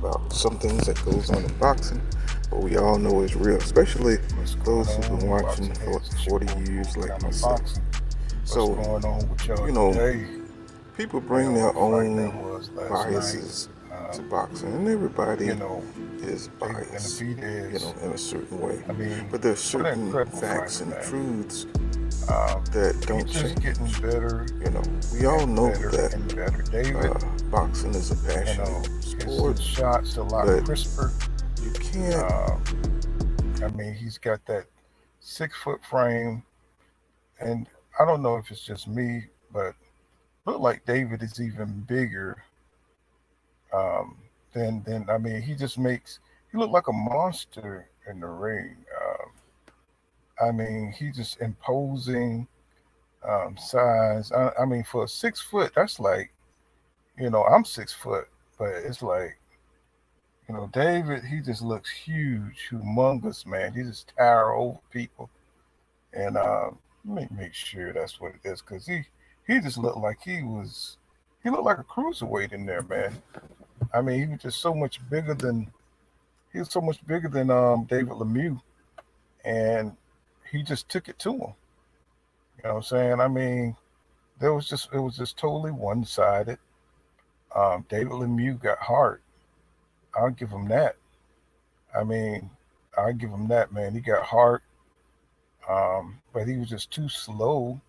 about some things that goes on in boxing, but we all know is real, especially What's going those who've been on, watching boxing for heads? It's your 40 boy years Cool like Down on myself. Boxing. What's So, going on with y'all you know, today? people Man, bring what their a fight that own was last night. biases to Um, boxing, and everybody you know, is David biased, Benavidez. in a certain way. I mean, But there's what an certain incredible facts fighter, and man. truths Um, that he's don't just getting change. better You know, we all and know better that and better. David, boxing is a you passionate know, his sport, shots a lot but crisper. you can't. Um, I mean, he's got that 6 foot frame, and I don't know if it's just me, but look like David is even bigger um, than I mean, he looked like a monster in the ring. I mean, he just imposing size. I mean, for 6 foot, that's like I'm 6 foot, but it's like David. He just looks huge, humongous, man. He just tower over people, and let me make sure that's what it is, because he just looked like he looked like a cruiserweight in there, man. I mean, he was just so much bigger than he was so much bigger than David Lemieux, and he just took it to him. You know what I'm saying? I mean, it was just totally one sided. David Lemieux got heart. I'll give him that. I mean, I'll give him that, man. He got heart, but he was just too slow,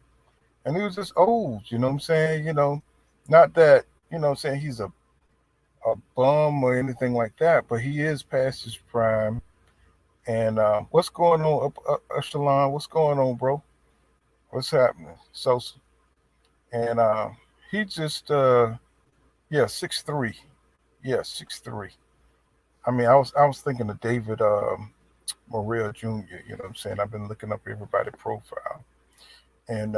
and he was just old. You know what I'm saying? Not that what I'm saying he's a bum or anything like that, but he is past his prime. And what's going on up Echelon? What's going on, bro? What's happening? Sosa. And he just yeah, 6'3". Yeah, 6'3". I mean, I was thinking of David Morrell Jr., you know what I'm saying? I've been looking up everybody's profile. And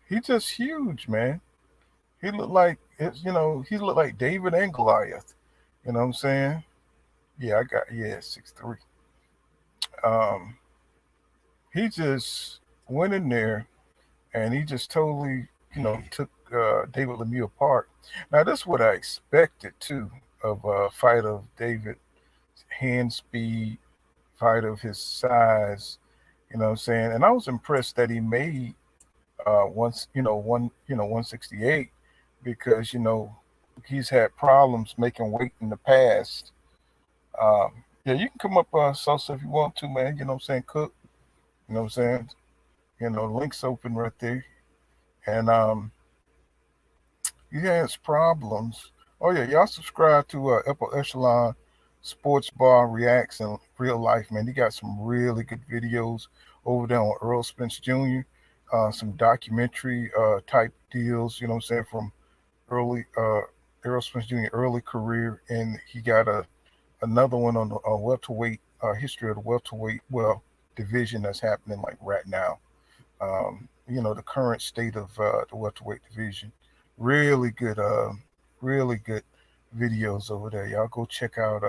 he just huge, man. He looked like David and Goliath. You know what I'm saying? Yeah, 6'3". Um he just went in there and he just totally, took David Lemieux apart. Now, this is what I expected too of a fight of David, hand speed, fight of his size. You know what I'm saying? And I was impressed that he made once, 168, because he's had problems making weight in the past. Yeah, you can come up, Sosa, if you want to, man. You know what I'm saying? Cook. You know what I'm saying? Links open right there. And he has problems. Oh yeah, y'all subscribe to Upper Echelon Sports Bar Reacts in real life, man. He got some really good videos over there on Earl Spence Jr. Some documentary type deals, you know what I'm saying, from early Earl Spence Jr. early career, and he got another one on the welterweight history of the welterweight division that's happening like right now. The current state of the welterweight division. Really good, really good videos over there. Y'all go check out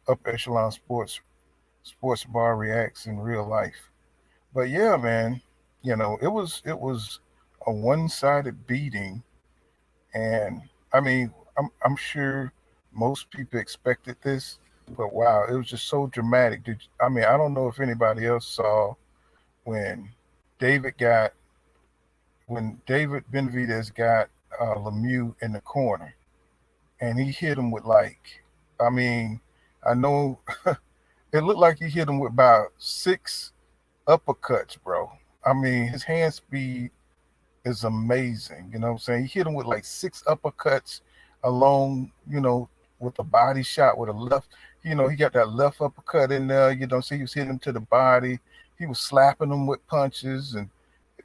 Up Echelon Sports Bar Reacts in real life. But yeah, man, it was a one-sided beating, and I mean, I'm sure most people expected this, but wow, it was just so dramatic. I mean, I don't know if anybody else saw when David got when David Benavidez got Lemieux in the corner, and he hit him with like, I mean, I know it looked like he hit him with about 6 uppercuts, bro. I mean, his hand speed is amazing. You know what I'm saying? He hit him with like 6 uppercuts along, with a body shot with a left. He got that left uppercut in there. So he was hitting him to the body. He was slapping him with punches, and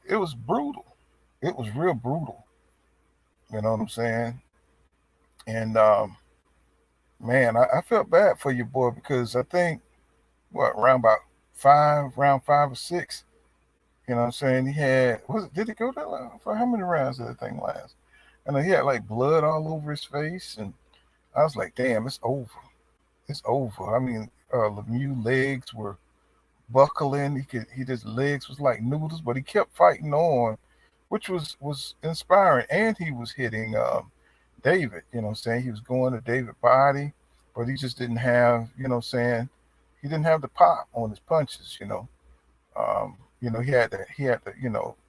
it was brutal. It was real brutal. You know what I'm saying? And man, I felt bad for your boy, because I think what round 5 or 6. You know what I'm saying? He had did it go that long? For how many rounds did that thing last? And he had like blood all over his face, and I was like, damn, it's over. It's over. I mean, Lemieux legs were buckling. He his legs was like noodles, but he kept fighting on, which was inspiring. And he was hitting David. You know what I'm saying? He was going to David body. but he just didn't have, he didn't have the pop on his punches.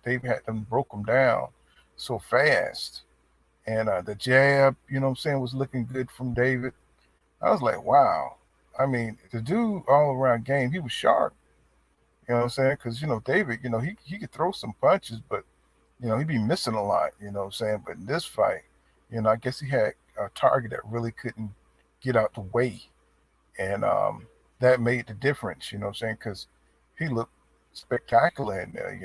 David had them broke him down so fast, and the jab, was looking good from David. I was like, wow. I mean, the dude all around game, he was sharp. You know what I'm saying? Because David, he could throw some punches, but he'd be missing a lot. You know what I'm saying? But in this fight, I guess he had a target that really couldn't get out the way, and that made the difference. You know what I'm saying? Because he looked spectacular in there.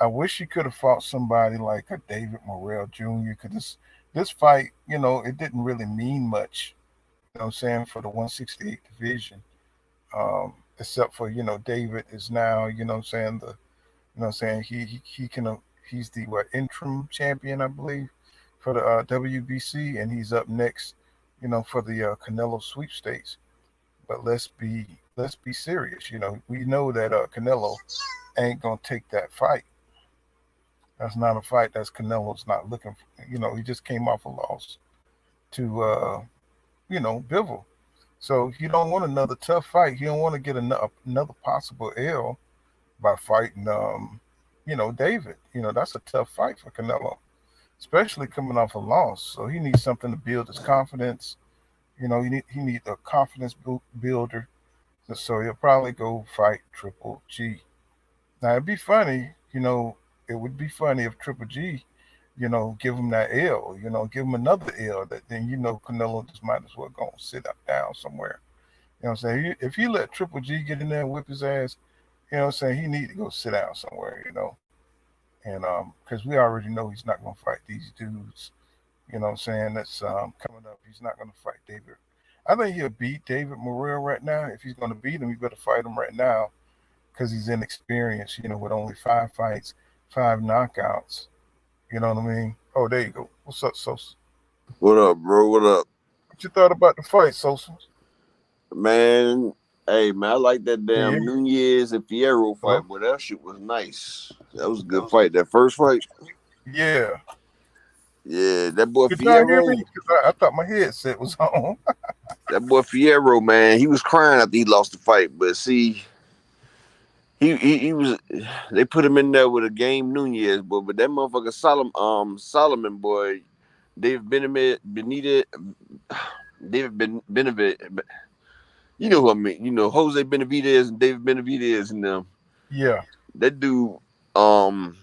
I wish he could have fought somebody like a David Morrell Jr. Because this fight, it didn't really mean much. You know what I'm saying, for the 168 division, except for David is now, he can he's the interim champion, I believe, for the WBC, and he's up next, for the Canelo sweepstakes. But let's be serious. We know that Canelo ain't gonna take that fight. That's not a fight that's Canelo's not looking for. He just came off a loss to Bivol. So he don't want another tough fight. He don't want to get another possible L by fighting David. That's a tough fight for Canelo, especially coming off a loss. So he needs something to build his confidence. He need a confidence builder. So he'll probably go fight Triple G. Now it'd be funny, it would be funny if Triple G, give him that L, give him another L that then Canelo just might as well go and sit up down somewhere. You know what I'm saying? If he let Triple G get in there and whip his ass, he need to go sit down somewhere. And because we already know he's not gonna fight these dudes, that's coming up. He's not gonna fight David. I think he'll beat David Morrell right now. If he's gonna beat him, he better fight him right now because he's inexperienced, with only 5 fights, 5 knockouts. You know what I mean? Oh, there you go. What's up, Sosa? What up, bro? What up? What you thought about the fight, Sosa? Man, hey, man, I like that Can you hear damn me? Nunez and Fierro Hello? fight, boy. That shit was nice. That was a good fight. That first fight, Yeah. yeah, that boy Could y'all hear me? Fierro, Because I thought my headset was on. man, he was crying after he lost the fight. But see, he was, they put him in there with a game Nunez, boy. But that motherfucker Solomon, boy, David Benitez, Benavidez. You know who I mean? Jose Benavidez and David Benavidez and them. Yeah. That dude, um,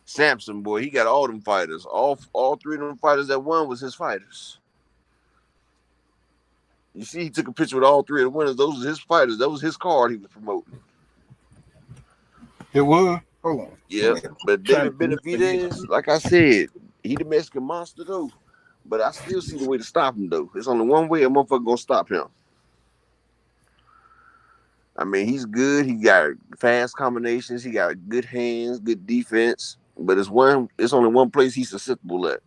Samson, boy, he got all them fighters. All three of them fighters that won was his fighters. You see, he took a picture with all three of the winners. Those was his fighters. That was his card he was promoting. It was. Hold on. Yeah, but Trying to David connect my Benavidez, like I said, he the Mexican monster though. But I still see the way to stop him though. There's only one way a motherfucker gonna stop him. I mean, he's good. He got fast combinations. He got good hands, good defense. But it's only one place he's susceptible at.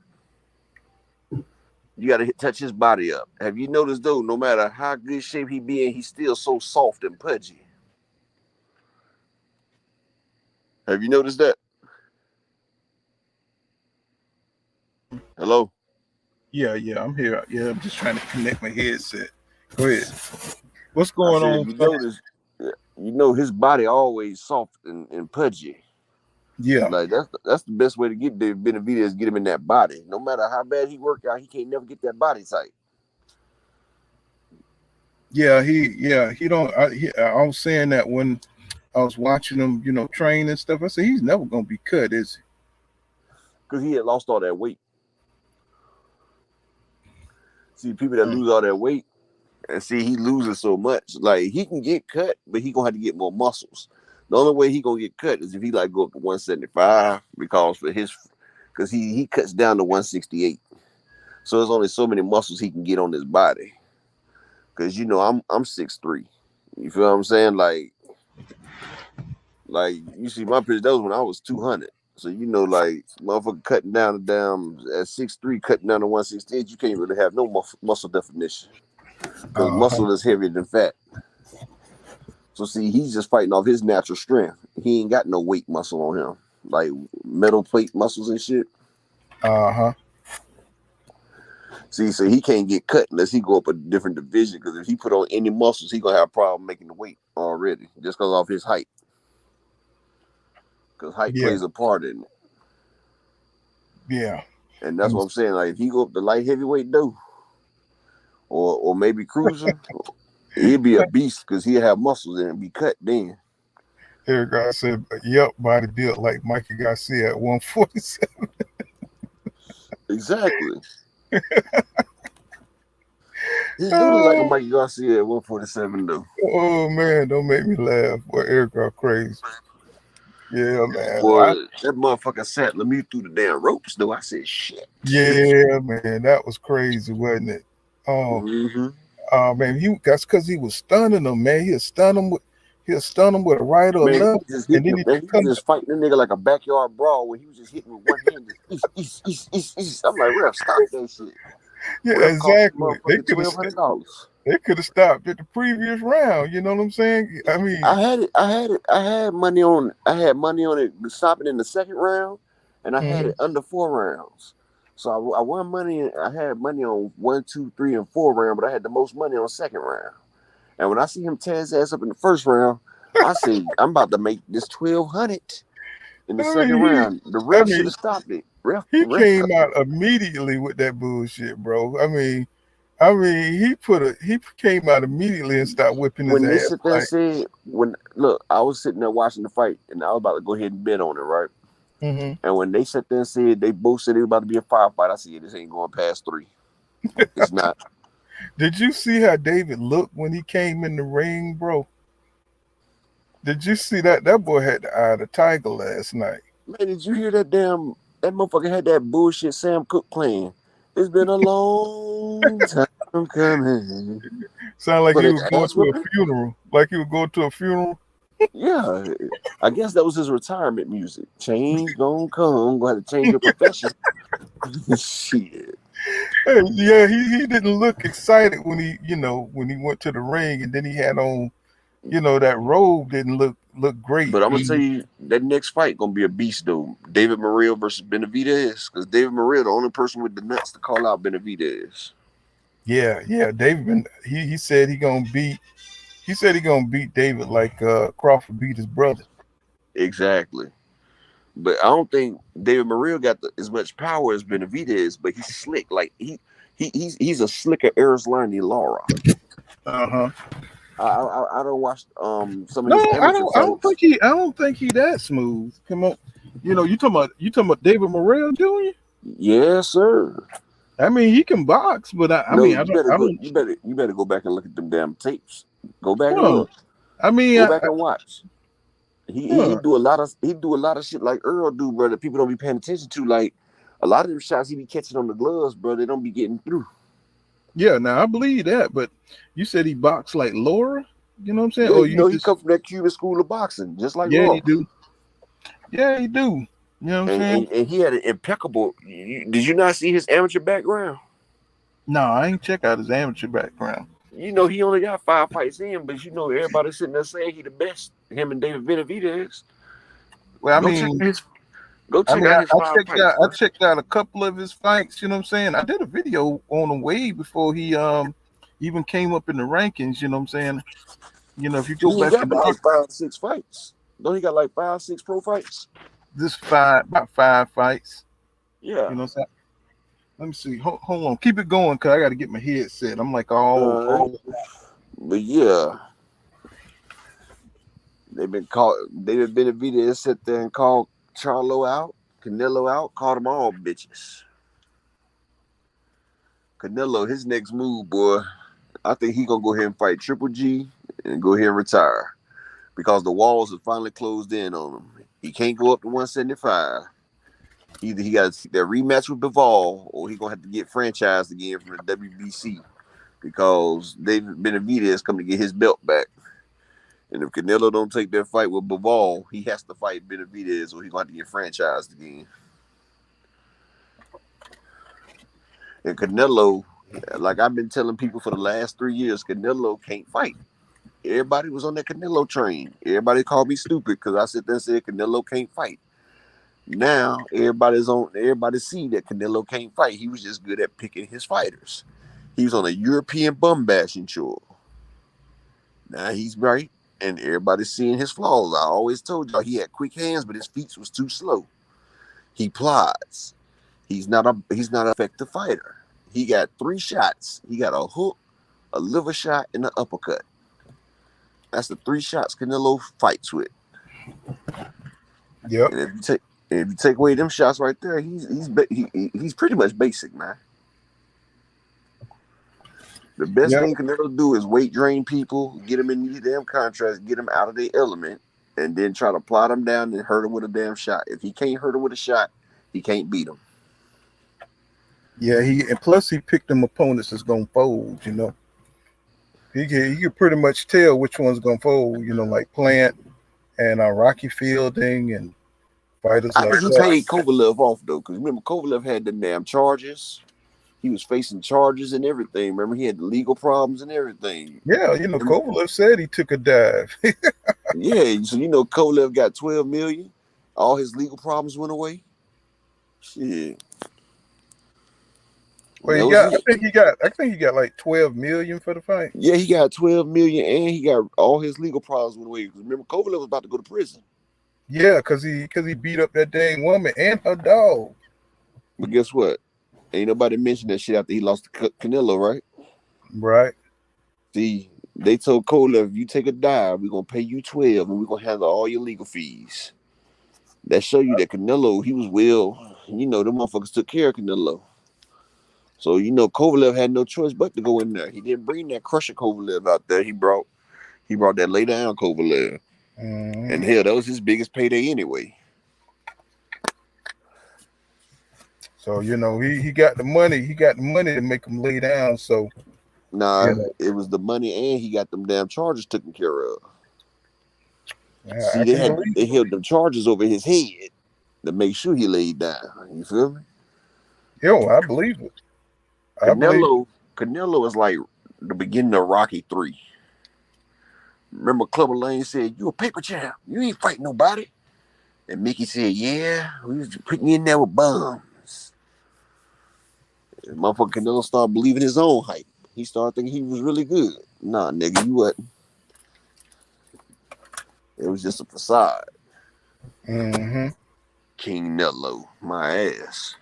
You got to touch his body up. Have you noticed though? No matter how good shape he be in, he's still so soft and pudgy. Have you noticed that? Hello. Yeah, I'm here. Yeah, I'm just trying to connect my headset. Go ahead. What's I going said, if on? you notice, his body always soft and pudgy. Yeah. Like that's the best way to get David Benavidez, get him in that body. No matter how bad he work out, he can't never get that body tight. He don't. I was saying that when I was watching him, train and stuff. I said he's never gonna be cut, is he? Because he had lost all that weight. See, people that lose all that weight, and see he loses so much. Like he can get cut, but he gonna have to get more muscles. The only way he gonna get cut is if he like go up to 175 because he cuts down to 168. So there's only so many muscles he can get on his body. Because I'm 6'3". You feel what I'm saying? Like you see my picture, that was when I was 200. So like motherfucker cutting down at 6'3", cutting down to 168, you can't really have no muscle definition. Because muscle is heavier than fat. So see, he's just fighting off his natural strength. He ain't got no weight muscle on him, like metal plate muscles and shit. Uh-huh. See, so he can't get cut unless he go up a different division. Because if he put on any muscles, he gonna have a problem making the weight already, just because off his height. Because height Yeah, plays a part in it, yeah. and that's what I'm saying. Like if he go up the light heavyweight though, or maybe cruiser, he'd be a beast because he'd have muscles and be cut then. Eric I said, "Yep, body built like Mikey Garcia at 147." Exactly. He do look like a Oh, Mikey Garcia at 147 though. oh man, don't make me laugh. Boy, Eric are crazy. Yeah, man. Boy, that motherfucker sat Lemieux through the damn ropes though. I said shit. Yeah, man, that was crazy, wasn't it? Oh, man, that's because he was stunning him, man. He'll stun him with a right or Man, left, he just and hitting then him, he man. He come. was just fighting the nigga like a backyard brawl where he was just hitting with one hand. Just, I'm like, ref, stop that shit. Yeah, Ref cost the exactly. They motherfucker $1,200. They could have stopped at the previous round. You know what I'm saying? I mean, I had money on it stopping in the second round, and I had it under 4 rounds. So I won money. I had money on 1, 2, 3, and 4 round, but I had the most money on second round. And when I see him tear his ass up in the first round, I say I'm about to make this 1,200 in the second round. The ref should have stopped it. He came out immediately with that bullshit, bro. I mean, he came out immediately and started whipping his When they ass. sit there and said, I was sitting there watching the fight, and I was about to go ahead and bet on it, right? And when they sat there and said they both said it was about to be a firefight, I said this ain't going past 3. It's not. Did you see how David looked when he came in the ring, bro? Did you see that? That boy had the eye of the tiger last night. Man, did you hear that motherfucker had that bullshit Sam Cooke playing? It's been a long time coming. Sound like But he it's was going ass to a whipping? funeral. Like he was going to a funeral. Yeah. I guess that was his retirement music. Change gonna come. Gonna have to change your profession. Shit. Hey, yeah, he didn't look excited when he went to the ring, and then he had on, that robe didn't look great. But I'm gonna tell you that next fight gonna be a beast though. David Morrell versus Benavidez, because David Morrell the only person with the nuts to call out Benavidez. Yeah, David. He said he gonna beat. He said he gonna beat David like Crawford beat his brother. Exactly. But I don't think David Morrell got as much power as Benavidez, but he's slick. Like he's a slicker Erzlani Lara. I don't watch some of No, his amateur I don't fights. think he that smooth. Come on, you talking about David Morrell Jr.? Yes, sir. I mean, he can box, but You better go back and look at them damn tapes. Go back and look. I mean, go back and watch. He do a lot of shit like Earl do, bro, that people don't be paying attention to. Like a lot of them shots he be catching on the gloves, bro, they don't be getting through. Yeah, now I believe that, but you said he boxed like Laura. You know what I'm saying? Yeah, he come from that Cuban school of boxing, just like Laura. He do. Yeah, he do. You know what I'm saying? And he had an impeccable. Did you not see his amateur background? No, I ain't check out his amateur background. He only got 5 fights in, but everybody sitting there saying he the best. Him and David Benavidez. Well, Go check out his 5 fights. I checked out a couple of his fights. You know what I'm saying? I did a video on him way before he even came up in the rankings. You know what I'm saying? If you go back and like 5, 6 fights. Don't he got like 5, 6 pro fights? About 5 fights. Yeah. You know what I'm saying? Let me see. Hold on. Keep it going, cause I got to get my headset. I'm like, oh. But yeah, David Benavidez sit there and called Charlo out, Canelo out, called them all bitches. Canelo, his next move, boy, I think he gonna go ahead and fight Triple G and go ahead and retire because the walls have finally closed in on him. He can't go up to 175. Either he got to that rematch with Bivol, or he gonna have to get franchised again from the WBC because David Benavidez coming to get his belt back. And if Canelo don't take that fight with Bivol, he has to fight Benavidez, or he's gonna have to get franchised again. And Canelo, like I've been telling people for the last 3 years, Canelo can't fight. Everybody was on that Canelo train. Everybody called me stupid because I sit there and said Canelo can't fight. Now everybody see that Canelo can't fight. He was just good at picking his fighters. He was on a European bum bashing tour. Now he's right, and everybody's seeing his flaws. I always told y'all he had quick hands, but his feet was too slow. He plods. He's not an effective fighter. He got 3 shots. He got a hook, a liver shot, and an uppercut. That's the 3 shots Canelo fights with. Yep. And if you take away them shots right there, he's pretty much basic, man. The best thing Canelo do is weight drain people, get them in these damn contracts, get them out of their element, and then try to plot them down and hurt them with a damn shot. If he can't hurt them with a shot, he can't beat them. Yeah, and plus he picked them opponents that's gonna fold. You know, he can pretty much tell which one's gonna fold. You know, like Plant and Rocky Fielding and fighters like that. I think he paid Kovalev off though, because remember Kovalev had the damn charges. He was facing charges and everything. Remember, he had the legal problems and everything. Yeah, you know, Kovalev said he took a dive. Yeah, so you know, Kovalev got $12 million. All his legal problems went away. Shit. Well, I think he got like 12 million for the fight. Yeah, he got 12 million, and he got all his legal problems went away. Remember, Kovalev was about to go to prison. Yeah, because he beat up that dang woman and her dog. But guess what? Ain't nobody mentioned that shit after he lost to Canelo, right? Right. See, they told Kovalev, if you take a dive, we're going to pay you 12 and we're going to handle all your legal fees. That show you that Canelo, he was the motherfuckers took care of Canelo. So, you know, Kovalev had no choice but to go in there. He didn't bring that Crusher Kovalev out there. He brought that lay down Kovalev. And hell, that was his biggest payday anyway. So, you know, he got the money. He got the money to make him lay down. So, it was the money, and he got them damn charges taken care of. Yeah, see, they held them charges over his head to make sure he laid down. You feel me? Yo, I believe it. Canelo is like the beginning of Rocky 3. Remember, Clubber Lang said, "You a paper champ. You ain't fighting nobody." And Mickey said, "Yeah, we was putting you in there with bums." And motherfucker Canelo started believing his own hype. He started thinking he was really good. Nah, nigga, you wasn't. It was just a facade. King Nello, my ass.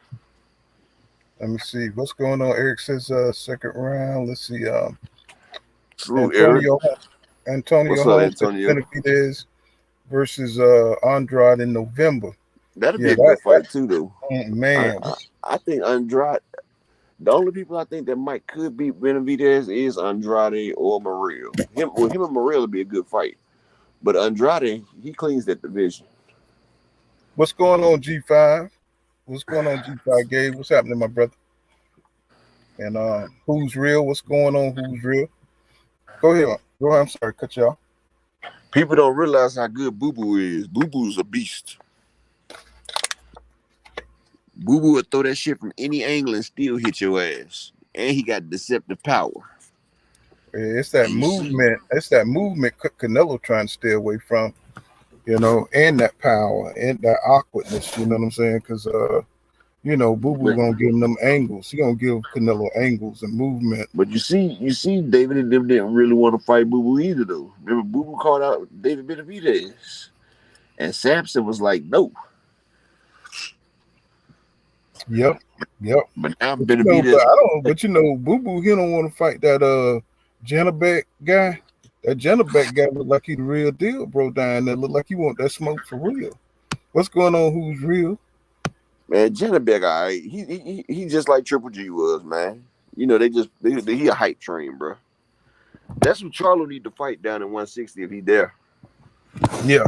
Let me see what's going on. Eric says second round. Let's see. True, Eric. Antonio Holmes, Benavidez versus Andrade in November. That'll be a good fight too, though. Man, I think Andrade. The only people I think that could beat Benavidez is Andrade or Morrell. Him and Morrell would be a good fight. But Andrade, he cleans that division. What's going on, G5? What's going on, G5 Gabe? What's happening, my brother? And who's real? What's going on? Who's real? Go ahead. I'm sorry, cut y'all. People don't realize how good Boo Boo is. Boo Boo's a beast. Boo Boo would throw that shit from any angle and still hit your ass. And he got deceptive power. It's that movement. It's that movement Canelo trying to stay away from, you know, and that power and that awkwardness. You know what I'm saying? Because you know, Boo Boo gonna give him them angles. He gonna give Canelo angles and movement. But you see, David and them didn't really want to fight Boo Boo either, though. Remember, Boo Boo called out David Benavidez, and Sampson was like, "No." Yep. But now Benavidez. But you know, Boo Boo, he don't want to fight that Janabek guy. That Janabek guy look like he the real deal, bro. Down there, look like he want that smoke for real. What's going on? Who's real? Man, Janabek, all right. He just like Triple G was, man. You know, he a hype train, bro. That's what Charlo need to fight down in 160 if he there. Yeah.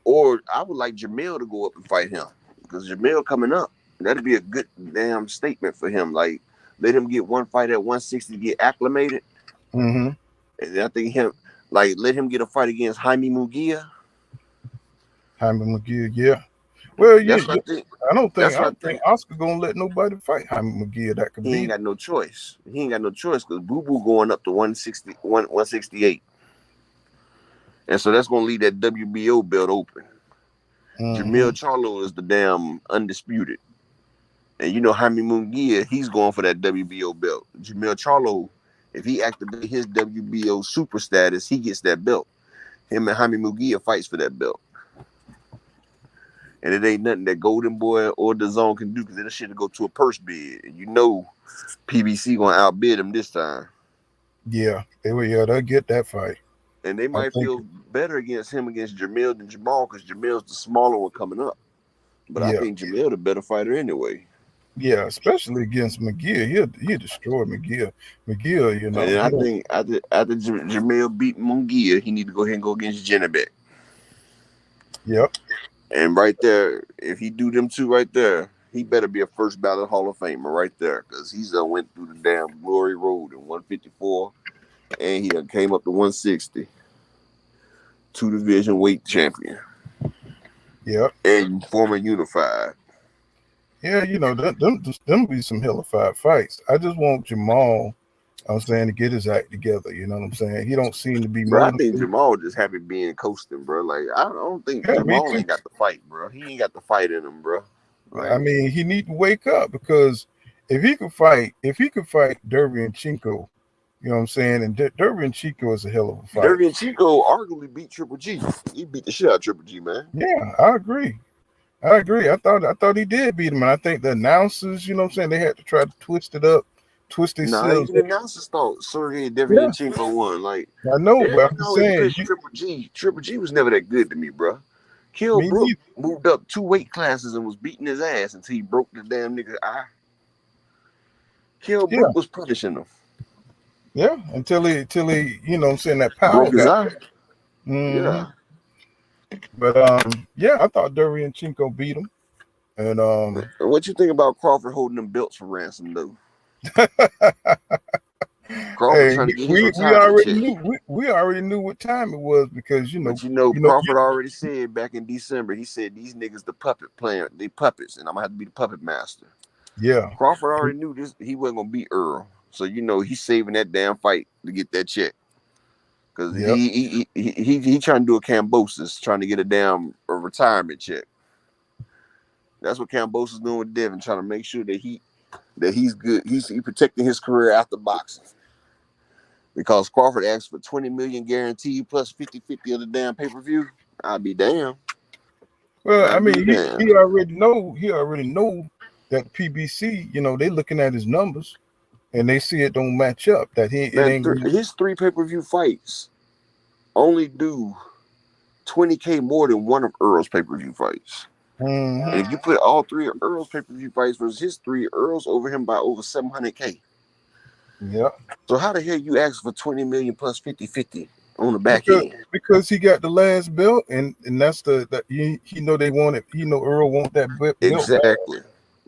Or I would like Jamel to go up and fight him, because Jamel coming up. That'd be a good damn statement for him. Like, let him get one fight at 160 to get acclimated. And I think let him get a fight against Jaime Munguia. Yeah. Well, yeah. I don't think Oscar gonna let nobody fight Jaime Munguia. That could be. He ain't got no choice. Because Boo Boo going up to 168. And so that's gonna leave that WBO belt open. Jamil Charlo is the damn undisputed. And you know Jaime Munguia, he's going for that WBO belt. Jamil Charlo, if he activates his WBO super status, he gets that belt. Him and Jaime Munguia fights for that belt. And it ain't nothing that Golden Boy or the Zone can do because that shit will go to a purse bid. And you know PBC gonna outbid him this time. Yeah, they'll get that fight. And they might feel better against him against Jamil than Jamal because Jamil's the smaller one coming up. But I think Jamil the better fighter anyway. Yeah, especially against McGill. He'll destroy McGill. McGill, you know. And I think after Jamil beat Munguia, he need to go ahead and go against Jennebeck. Yep. And right there, if he do them two right there, he better be a first ballot Hall of Famer right there because he's went through the damn glory road in 154 and he came up to 160. 2-division weight champion. Yep. And former unified. Yeah, you know, them be some hellified fights. I just want Jamal, I'm saying, to get his act together. You know what I'm saying? He don't seem to be bro, I think Jamal just happy being coasting, bro. Like, I don't think Jamal ain't got the fight, bro. He ain't got the fight in him, bro. Like, I mean, he need to wake up because if he could fight Derevyanchenko, you know what I'm saying? And Derevyanchenko is a hell of a fight. Derevyanchenko arguably beat Triple G. He beat the shit out of Triple G, man. Yeah, I agree. I thought he did beat him, and I think the announcers, you know what I'm saying, they had to try to twist it up, twist his even the announcers thought Sergey Derevyanchenko won. Like, I know, but I'm saying Triple G was never that good to me, bro. Kill Brook moved up 2 weight classes and was beating his ass until he broke the damn nigga's eye. Kill Brook was punishing him. Yeah, until he, you know what I'm saying, that power broke his eye. Yeah. But I thought Derevyanchenko beat him. And what you think about Crawford holding them belts for ransom though? Crawford trying to get his we already knew what time it was because Crawford already said back in December, he said these niggas the puppet player, they puppets, and I'm gonna have to be the puppet master. Yeah. Crawford already knew this, he wasn't gonna beat Earl. So he's saving that damn fight to get that check. Because he trying to do a Cambosis, trying to get a retirement check. That's what Cambosis doing with Devin, trying to make sure that he's good. He's protecting his career after boxing. Because Crawford asked for $20 million guaranteed plus 50-50 of the damn pay-per-view. I'll be damn. Well, I mean, he already know that PBC, you know, they looking at his numbers. And they see it don't match up. That his 3 pay-per-view fights only do $20K more than one of Earl's pay-per-view fights. And if you put all 3 of Earl's pay-per-view fights versus his 3, Earl's over him by over $700K. Yeah. So how the hell you ask for $20 million plus 50-50 on the back end? Because he got the last belt, and that's he know they want it. He know Earl want that belt. Exactly.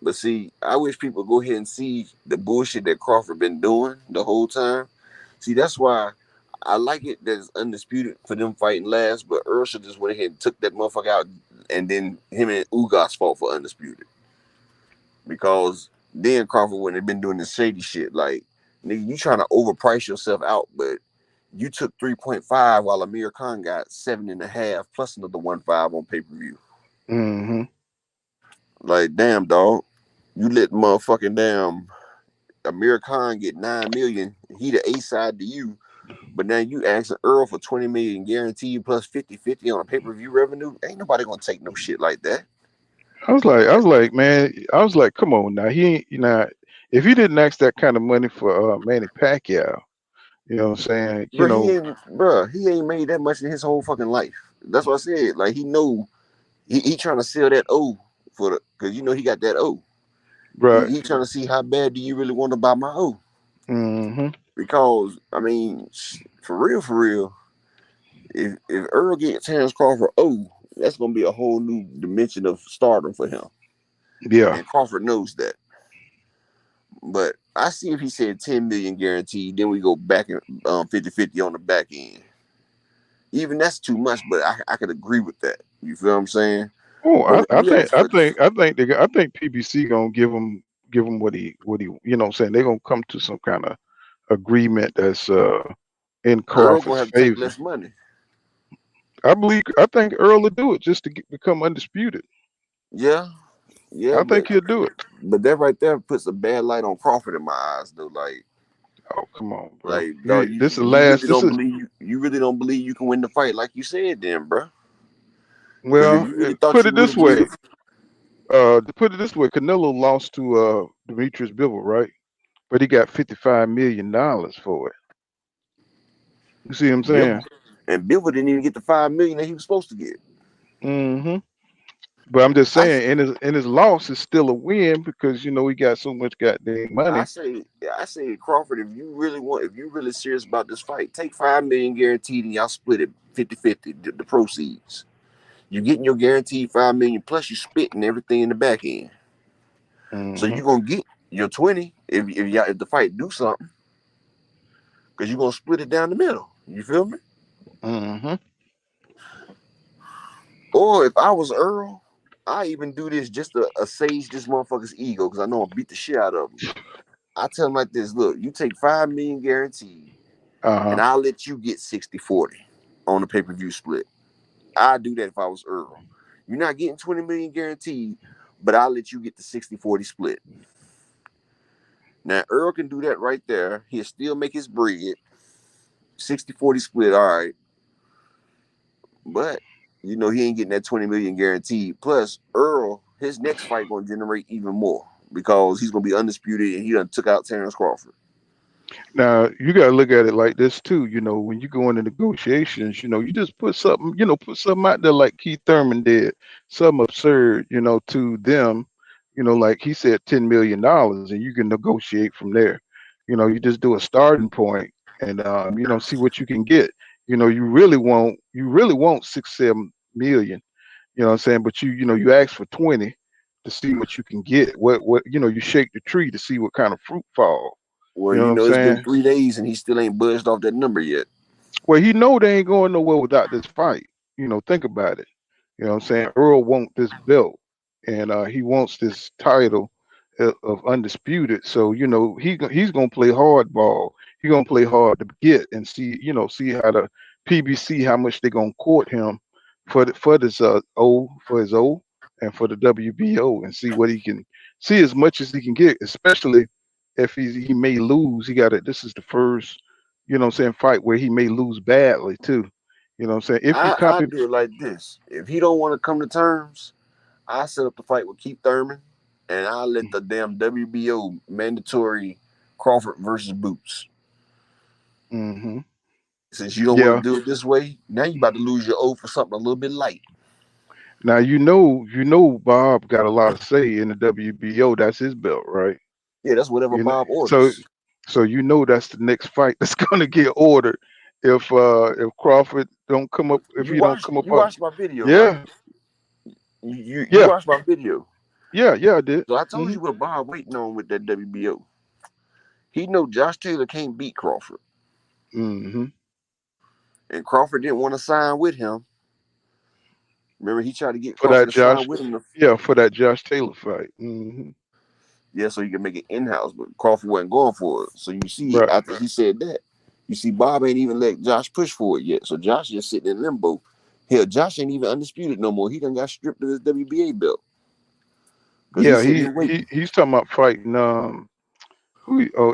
But see, I wish people go ahead and see the bullshit that Crawford been doing the whole time. See, that's why I like it that it's undisputed for them fighting last, but Earl should just went ahead and took that motherfucker out, and then him and Ugas fought for undisputed. Because then Crawford wouldn't have been doing this shady shit. Like, nigga, you trying to overprice yourself out, but you took 3.5 while Amir Khan got 7.5 plus another 1.5 on pay-per-view. Like, damn, dog. You let motherfucking damn Amir Khan get $9 million. He the A side to you, but now you asking Earl for $20 million guaranteed plus 50-50 on a pay-per-view revenue. Ain't nobody gonna take no shit like that. I was like, man, come on now. If he didn't ask that kind of money for Manny Pacquiao, you know what I'm saying? He ain't made that much in his whole fucking life. That's what I said. Like, he know he trying to sell that O because he got that O. Right. He trying to see how bad do you really want to buy my O? Because I mean, for real, if Earl gets Terrence Crawford O, that's gonna be a whole new dimension of stardom for him. Yeah, and Crawford knows that. But I see if he said 10 million guaranteed, then we go back and 50-50 on the back end. Even that's too much, but I could agree with that. You feel what I'm saying? Oh, I think PBC gonna give him what he you know what I'm saying, they're gonna come to some kind of agreement that's in Earl gonna Crawford's have to take favor. less money. I think Earl will do it just to become undisputed. Yeah, yeah, I think he'll do it. but that right there puts a bad light on Crawford in my eyes, though. Oh, come on, bro. Like, dog, This is you last. really This don't is believe you really don't believe you can win the fight, like you said, then, bro. Because if well. you really thought Put you it would this have did way. it, To put it this way, Canelo lost to Demetrius Bivol, right? But he got $55 million for it. You see what I'm Bill saying? and Bill didn't even get the 5 million that he was supposed to get. Hmm. But I'm just I s- saying, in his loss is still a win because he got so much goddamn I money. say I say Crawford, if you really serious about this fight, take 5 million guaranteed and y'all split it 50-50, the proceeds. You're getting your guaranteed 5 million plus you spitting everything in the back end. So Hmm. you're gonna get your 20 if the fight do something, because you're gonna split it down the middle. You feel me? Hmm. Or if I was Earl, I even do this just to assuage this motherfucker's ego, because I know I'll beat the shit out of him. I tell him like this: look, you take 5 million guaranteed, and Uh-huh. I'll let you get 60-40 on the pay-per-view split. I'd do that if I was Earl. You're not getting 20 million guaranteed, but I'll let you get the 60-40 split. Now Earl can do that right there. He'll still make his bread. 60-40 split, all right. But he ain't getting that 20 million guaranteed. Plus, Earl, his next fight gonna generate even more because he's gonna be undisputed and he done took out Terrence Crawford. Now you gotta look at it like this too. When you go into negotiations, you just put something out there like Keith Thurman did, something absurd, to them, like he said $10 million, and you can negotiate from there. You just do a starting point and see what you can get. You really want 6-7 million. You know what I'm saying? But you ask for 20 to see what you can get. What you shake the tree to see what kind of fruit fall. Well, You know what I'm it's been saying? 3 days and he still ain't budged off that number yet. Well, he know they ain't going nowhere without this fight. Think about it. You know what I'm saying? Earl wants this belt, and he wants this title of undisputed. So he's gonna play hardball. He's gonna play hard to get and see how the PBC how much they gonna court him for this for his O and for the WBO and see what he can see as much as he can get, especially if he may lose. He got it. This is the first fight where he may lose badly too. I'm saying? If you I copy. do it like this: if he don't want to come to terms, I set up the fight with Keith Thurman, and I let the damn WBO mandatory Crawford versus Boots. Hmm. Since you don't want Yeah. to do it this way, now you about to lose your O for something a little bit light. Now Bob got a lot of say in the WBO. That's his belt, right? Yeah, that's whatever You know, Bob so orders. that's the next fight that's gonna get ordered if Crawford don't come up if You he don't watched come up. you watched my video, right? Yeah, You yeah, watched my video. yeah. I did. So I told Hmm. you what Bob waiting on with that WBO. He know Josh Taylor can't beat Crawford, Hmm. and Crawford didn't want to sign with him. Remember, he tried to get For Crawford that to sign Josh, with him. yeah, for that Josh Taylor fight. Hmm. Yeah, so he could make it in house, but Crawford wasn't going for it. So you see, Right. after he said that, you see Bob ain't even let Josh push for it yet. So Josh just sitting in limbo. Hell, Josh ain't even undisputed no more. He done got stripped of his WBA belt because he's Yeah, sitting he there he waiting. he's talking about fighting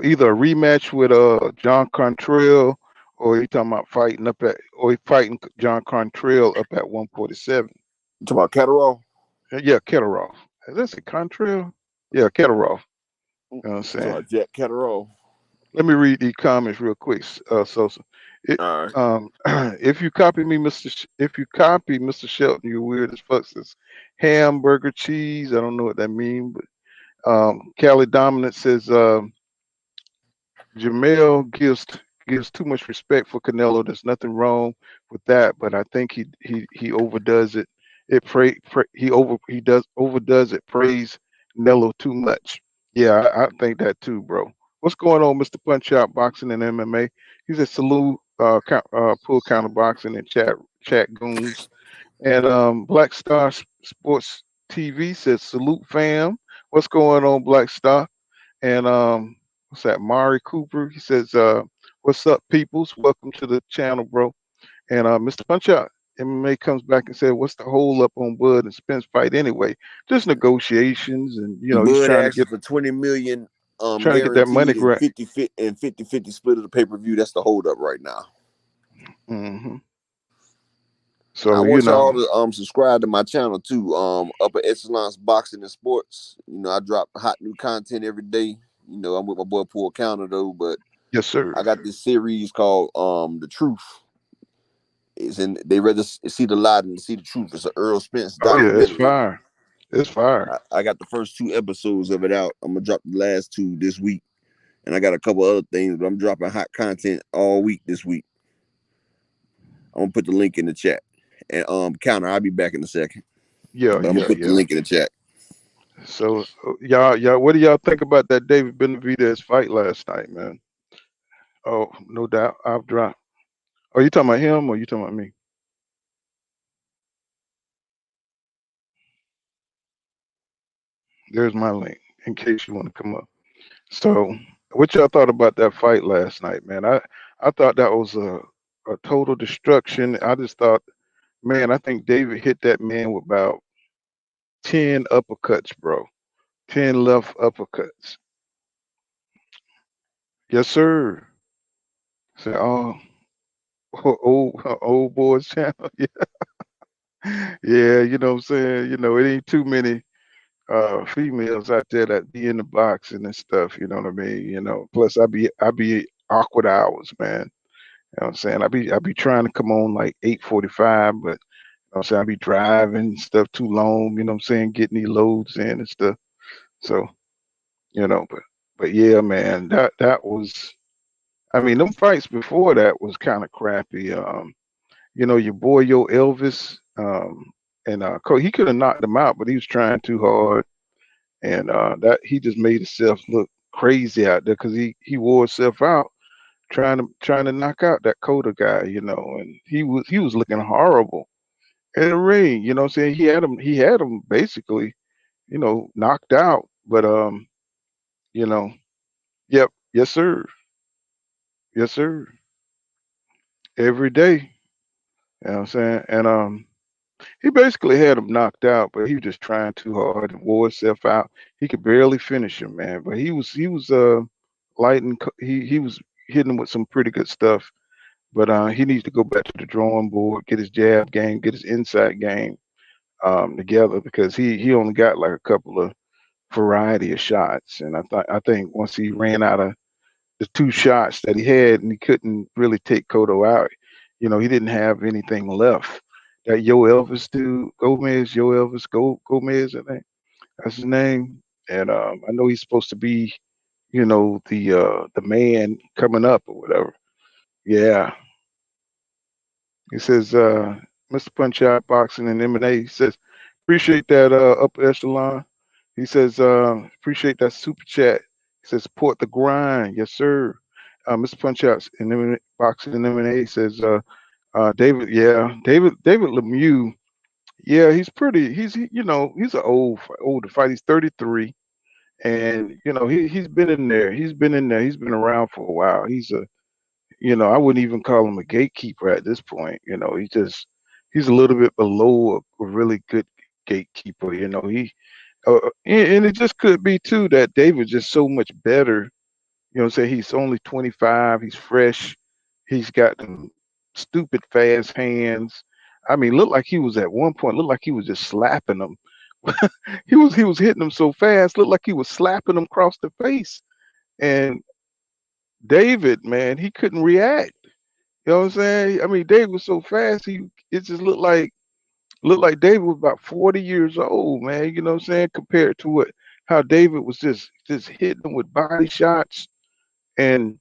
either a rematch with John Contrail, or he talking about fighting John Contrail up at 147. You talking about Catterall? Yeah, Ketteroff. Is that a Contrail? Yeah, Ketteroff. You You know what I'm talking saying? about Jack Catterall? Let me read these comments real quick, Sosa. It, All right. if you copy me, if you copy Mr. Shelton, you're weird as fuck. Says hamburger cheese. I don't know what that means, but Cali Dominant says Jamel gives too much respect for Canelo. There's nothing wrong with that, but I think he overdoes it. He does overdoes it. Praise Canelo too much. Yeah, I think that too, bro. What's going on, Mr. Punch Out Boxing and MMA? He's at Salute Pull Counter Boxing and chat goons. And Black Star Sports TV says salute fam. What's going on, Black Star? And what's that? Mari Cooper. He says, "What's up, peoples? Welcome to the channel, bro." And Mr. Punch Out. MMA comes back and said, "What's the hold up on Bud and Spence fight anyway? Just negotiations, and he's Bud asking for 20 million trying to get that money guaranteed and grant." 50 split of the pay-per-view. That's the holdup right now. Hmm. I So want y'all to subscribe to my channel too. Upper Echelon's Boxing and Sports. I drop hot new content every day. I'm with my boy Paul Counter though, but yes, sir. I got this series called The Truth. They rather see the light than see the truth. It's an Earl Spence Oh yeah, it's documentary. fire. It's fire. I got the first 2 episodes of it out. I'm gonna drop the last 2 this week, and I got a couple other things, but I'm dropping hot content all week this week. I'm gonna put the link in the chat. And Counter, I'll be back in a second. Yeah, But I'm gonna put the yeah. link in the chat. So y'all, what do y'all think about that David Benavidez fight last night, man? Oh, no doubt, I've dropped. Are you talking about him or you talking about me? There's my link in case you want to come up. So, what y'all thought about that fight last night, man? I thought that was a total destruction. I just thought, man, I think David hit that man with about 10 uppercuts, bro. 10 left uppercuts. Yes, sir. So, old boys channel. Yeah, you know what I'm saying? It ain't too many females out there that be in the boxing and stuff, you know what I mean? Plus I be awkward hours, man. You know what I'm saying? I be trying to come on like 8:45, but I'm saying I be driving and stuff too long, you know what I'm saying, getting these loads in and stuff. So, but yeah, man, that was, I mean, them fights before that was kind of crappy. Your boy Yo Elvis, and he could have knocked him out, but he was trying too hard, and that he just made himself look crazy out there because he wore himself out trying to knock out that Coda guy, and he was looking horrible in the ring. You know what I'm saying? He had him basically, knocked out. But you know, yep, yes sir, yes sir, every day. You know what I'm saying? And he basically had him knocked out, but he was just trying too hard and wore himself out. He could barely finish him, man. But he was lighting. He was hitting him with some pretty good stuff. But he needs to go back to the drawing board, get his jab game, get his inside game together because he only got like a couple of variety of shots, and I think once he ran out of the 2 shots that he had and he couldn't really take Cotto out, he didn't have anything left. That Yo Elvis dude, Yo Elvis Gomez, I think that's his name, and I know he's supposed to be, the man coming up or whatever. Yeah, he says, Mr. Punch Out Boxing and M&A. He says, appreciate that upper echelon. He says, appreciate that super chat. He says, support the grind. Yes, sir. Mr. Punch Out and M&A, Boxing and M&A says, David, yeah, David Lemieux. Yeah, he's an older fight. He's 33. And, he's been in there. He's been in there. He's been around for a while. I wouldn't even call him a gatekeeper at this point. He's a little bit below a really good gatekeeper. And it just could be too that David's just so much better. What I'm saying? He's only 25. He's fresh. He's got them stupid fast hands. I mean, looked like he was at one point. Looked like he was just slapping them. He was hitting them so fast. Looked like he was slapping them across the face. And David, man, he couldn't react. You know what I'm saying? I mean, David was so fast. It just looked like David was about 40 years old, man. You know what I'm saying? Compared to how David was just hitting them with body shots, and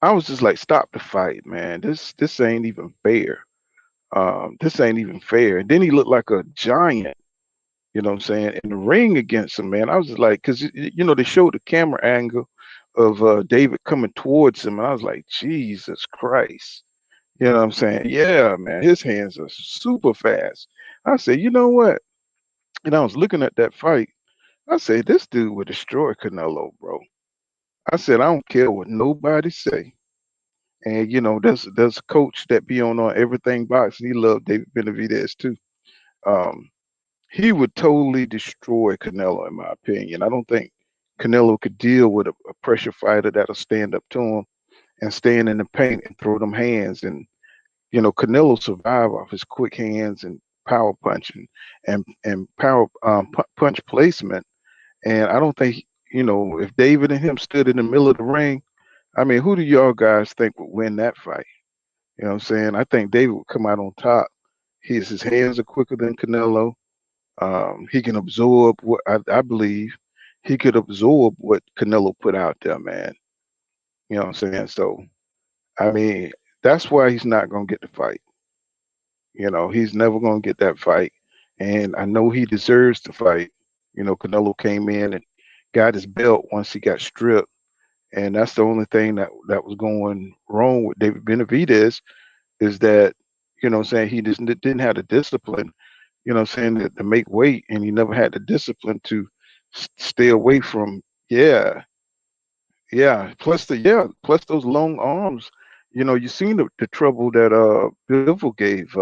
I was just like, stop the fight, man. This ain't even fair. This ain't even fair. And then he looked like a giant. You know what I'm saying? In the ring against him, man. I was just like, because they showed the camera angle of David coming towards him, and I was like, Jesus Christ. You know what I'm saying? Yeah, man, his hands are super fast. I said, you know what? And I was looking at that fight. I said, this dude would destroy Canelo, bro. I said, I don't care what nobody say. And there's a coach that be on everything boxing. He loved David Benavidez too. Um, he would totally destroy Canelo, in my opinion. I don't think Canelo could deal with a pressure fighter that'll stand up to him and stand in the paint and throw them hands. And Canelo survived off his quick hands and power punching and power punch placement. And I don't think if David and him stood in the middle of the ring, I mean, who do y'all guys think would win that fight? You know what I'm saying? I think David would come out on top. His hands are quicker than Canelo. He can absorb what I believe he could absorb what Canelo put out there, man. You know what I'm saying? So I mean, that's why he's not gonna get the fight. He's never gonna get that fight. And I know he deserves the fight. Canelo came in and got his belt once he got stripped. And that's the only thing that was going wrong with David Benavidez is that, what I'm saying, he just didn't have the discipline, what I'm saying, to make weight, and he never had the discipline to stay away from, yeah, plus those long arms. You seen the trouble that Bivol gave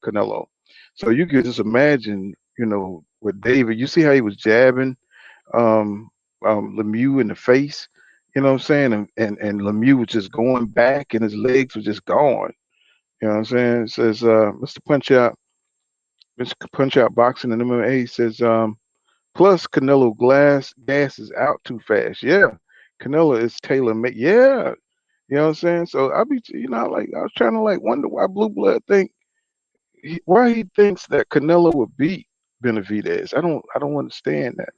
Canelo. So you could just imagine, with David, you see how he was jabbing um, Lemieux in the face. You know what I'm saying? And Lemieux was just going back, and his legs were just gone. You know what I'm saying? It says Mr. Punch Out Boxing and MMA says plus Canelo gas is out too fast. Yeah, Canelo is tailor made. Yeah, you know what I'm saying. So I was trying to wonder why Blue Blood why he thinks that Canelo would beat Benavidez. I don't understand that.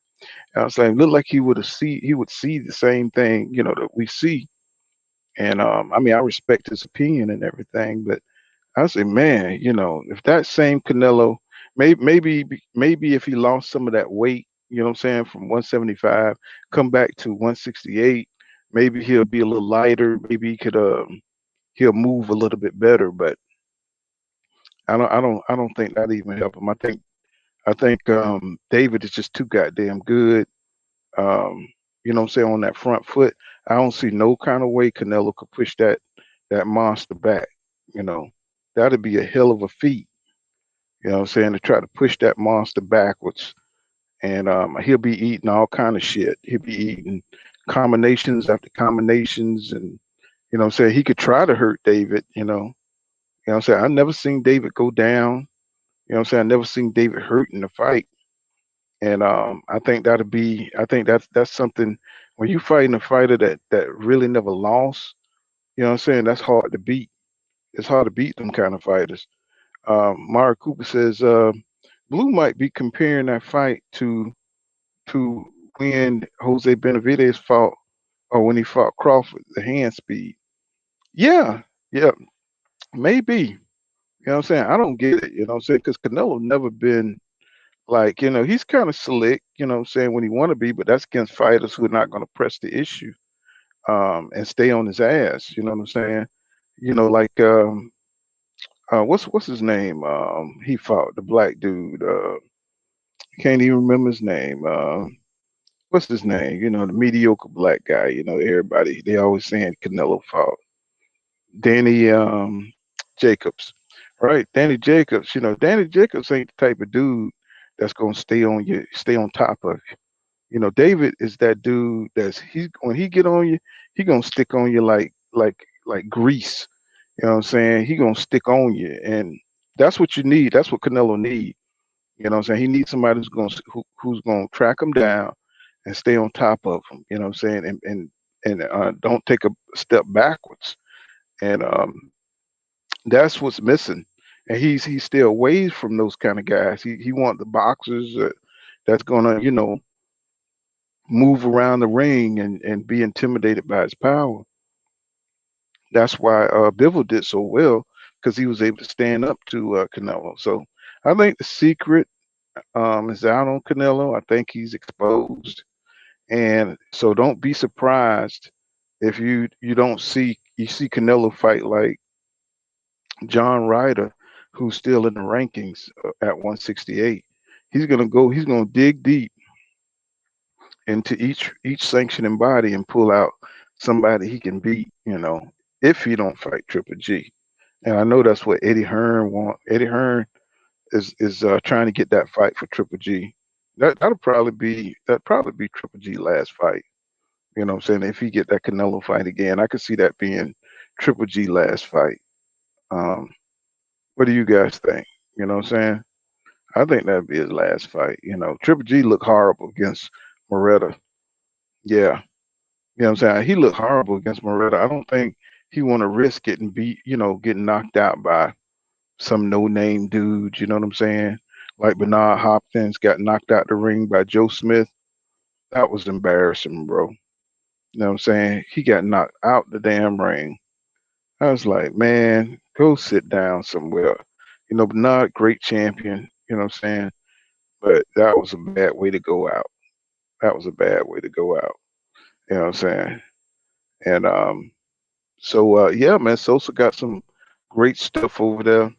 I was saying, look like he would see the same thing, that we see. And I mean, I respect his opinion and everything, but I say, man, if that same Canelo, maybe if he lost some of that weight, what I'm saying, from 175, come back to 168, maybe he'll be a little lighter. Maybe he'll move a little bit better. But I don't think that even help him. I think David is just too goddamn good. Um, what I'm saying, on that front foot. I don't see no kind of way Canelo could push that monster back. You know, that'd be a hell of a feat. You know what I'm saying, to try to push that monster backwards. And he'll be eating all kind of shit. He'll be eating combinations after combinations, and what I'm saying, he could try to hurt David. What I'm saying, I never seen David go down. What I'm saying, I never seen David hurt in the fight. And I think that's something when you fighting a fighter that really never lost. What I'm saying, that's hard to beat. It's hard to beat them kind of fighters. Mara Cooper says Blue might be comparing that fight to when Jose Benavidez fought, or when he fought Crawford, the hand speed. Yeah, yeah, maybe. What I'm saying, I don't get it. What I'm saying, because Canelo never been like, he's kind of slick. What I'm saying, when he want to be, but that's against fighters who are not going to press the issue and stay on his ass. You know what I'm saying? Like what's his name? He fought the black dude. Can't even remember his name. What's his name? The mediocre black guy. Everybody they always saying Canelo fought Danny Jacobs, right? Danny Jacobs. Danny Jacobs ain't the type of dude that's gonna stay on top of you. David is that dude he's when he get on you, he gonna stick on you like grease. You know what I'm saying? He gonna stick on you, and that's what you need. That's what Canelo need. What I'm saying? He needs somebody who's gonna track him down and stay on top of him. You know what I'm saying? And don't take a step backwards. And that's what's missing. And he still away from those kind of guys. He want the boxers that's gonna move around the ring and be intimidated by his power. That's why Bivol did so well, because he was able to stand up to Canelo. So I think the secret is out on Canelo. I think he's exposed, and so don't be surprised if you don't see Canelo fight like John Ryder, who's still in the rankings at 168. He's gonna go. He's gonna dig deep into each sanctioning body and pull out somebody he can beat. if he don't fight Triple G. And I know that's what Eddie Hearn want. Eddie Hearn is trying to get that fight for Triple G. That'll probably be Triple G last fight. You know what I'm saying? If he get that Canelo fight again, I could see that being Triple G last fight. Um, what do you guys think? You know what I'm saying? I think that'd be his last fight. You know, Triple G looked horrible against Moretta. Yeah. You know what I'm saying? He looked horrible against Moretta. I don't think he want to risk getting beat, getting knocked out by some no-name dude, you know what I'm saying? Like Bernard Hopkins got knocked out the ring by Joe Smith. That was embarrassing, bro. You know what I'm saying? He got knocked out the damn ring. I was like, man, go sit down somewhere. Bernard, great champion, you know what I'm saying? But that was a bad way to go out. That was a bad way to go out. You know what I'm saying? And yeah, man, Sosa got some great stuff over there.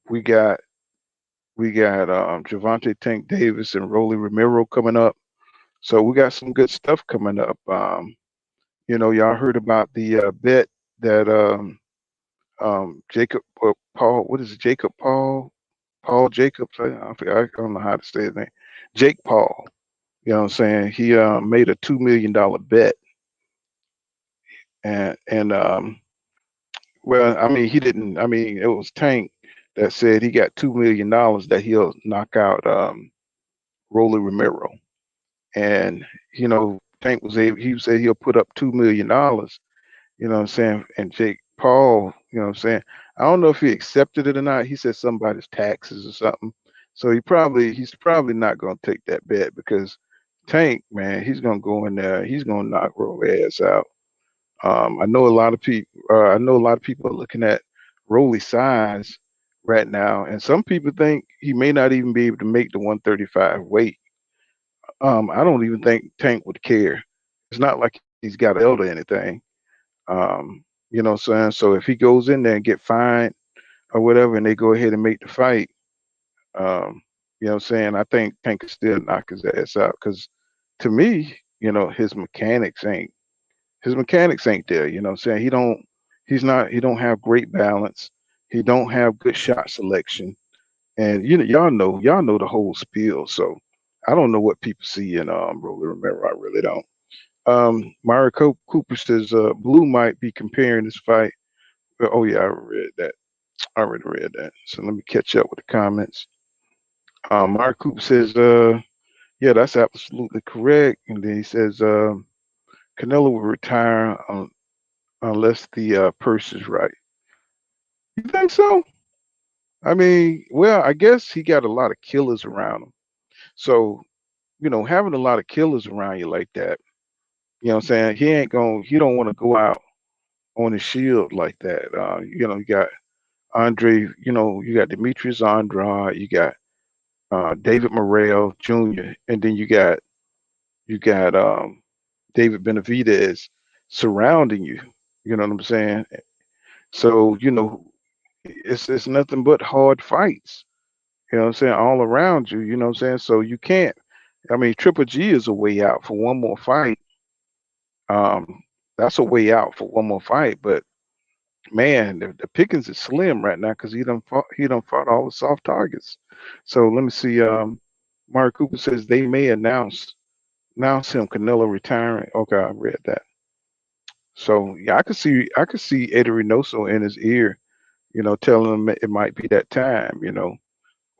We got Javante Tank Davis and Rolly Romero coming up. So we got some good stuff coming up. Y'all heard about the bet that Jacob Paul, what is it? Jacob Paul Jacobs. I don't know how to say his name. Jake Paul. You know what I'm saying? He made a $2 million bet, and well, I mean, he didn't. I mean, it was Tank that said he got $2 million that he'll knock out Rolly Romero. And Tank was able. He said he'll put up $2 million. You know what I'm saying? And Jake Paul, you know what I'm saying? I don't know if he accepted it or not. He said something about his taxes or something. So he's probably not going to take that bet because Tank, man, he's going to go in there. He's going to knock Rolly ass out. I know a lot of people. I know a lot of people are looking at Rolly size right now, and some people think he may not even be able to make the 135 weight. I don't even think Tank would care. It's not like he's got a belt or anything. You know what I'm saying? So if he goes in there and get fined or whatever, and they go ahead and make the fight, you know what I'm saying? I think Tank can still knock his ass out because to me, his mechanics ain't there. You know what I'm saying? He don't have great balance. He don't have good shot selection. And y'all know the whole spiel. So I don't know what people see in Rolly Romero. I really don't. Mario Cooper says Blue might be comparing this fight. Oh yeah, I read that. I already read that. So let me catch up with the comments. Mario Cooper says, yeah, that's absolutely correct. And then he says Canelo will retire unless the purse is right. You think so? I mean, well, I guess he got a lot of killers around him. So, having a lot of killers around you like that, you know what I'm saying? He don't want to go out on his shield like that. You got Andre, you got Demetrius Andrade, you got David Morrell Jr., and then you got David Benavidez surrounding you. You know what I'm saying? So, it's nothing but hard fights. You know what I'm saying? All around you, you know what I'm saying? So you can't. I mean, Triple G is a way out for one more fight. That's a way out for one more fight. But man, the pickings is slim right now because he done fought all the soft targets. So let me see. Mark Cooper says they may announce him Canelo retiring. Okay, I read that. So yeah, I could see Eddie Reynoso in his ear, telling him it might be that time,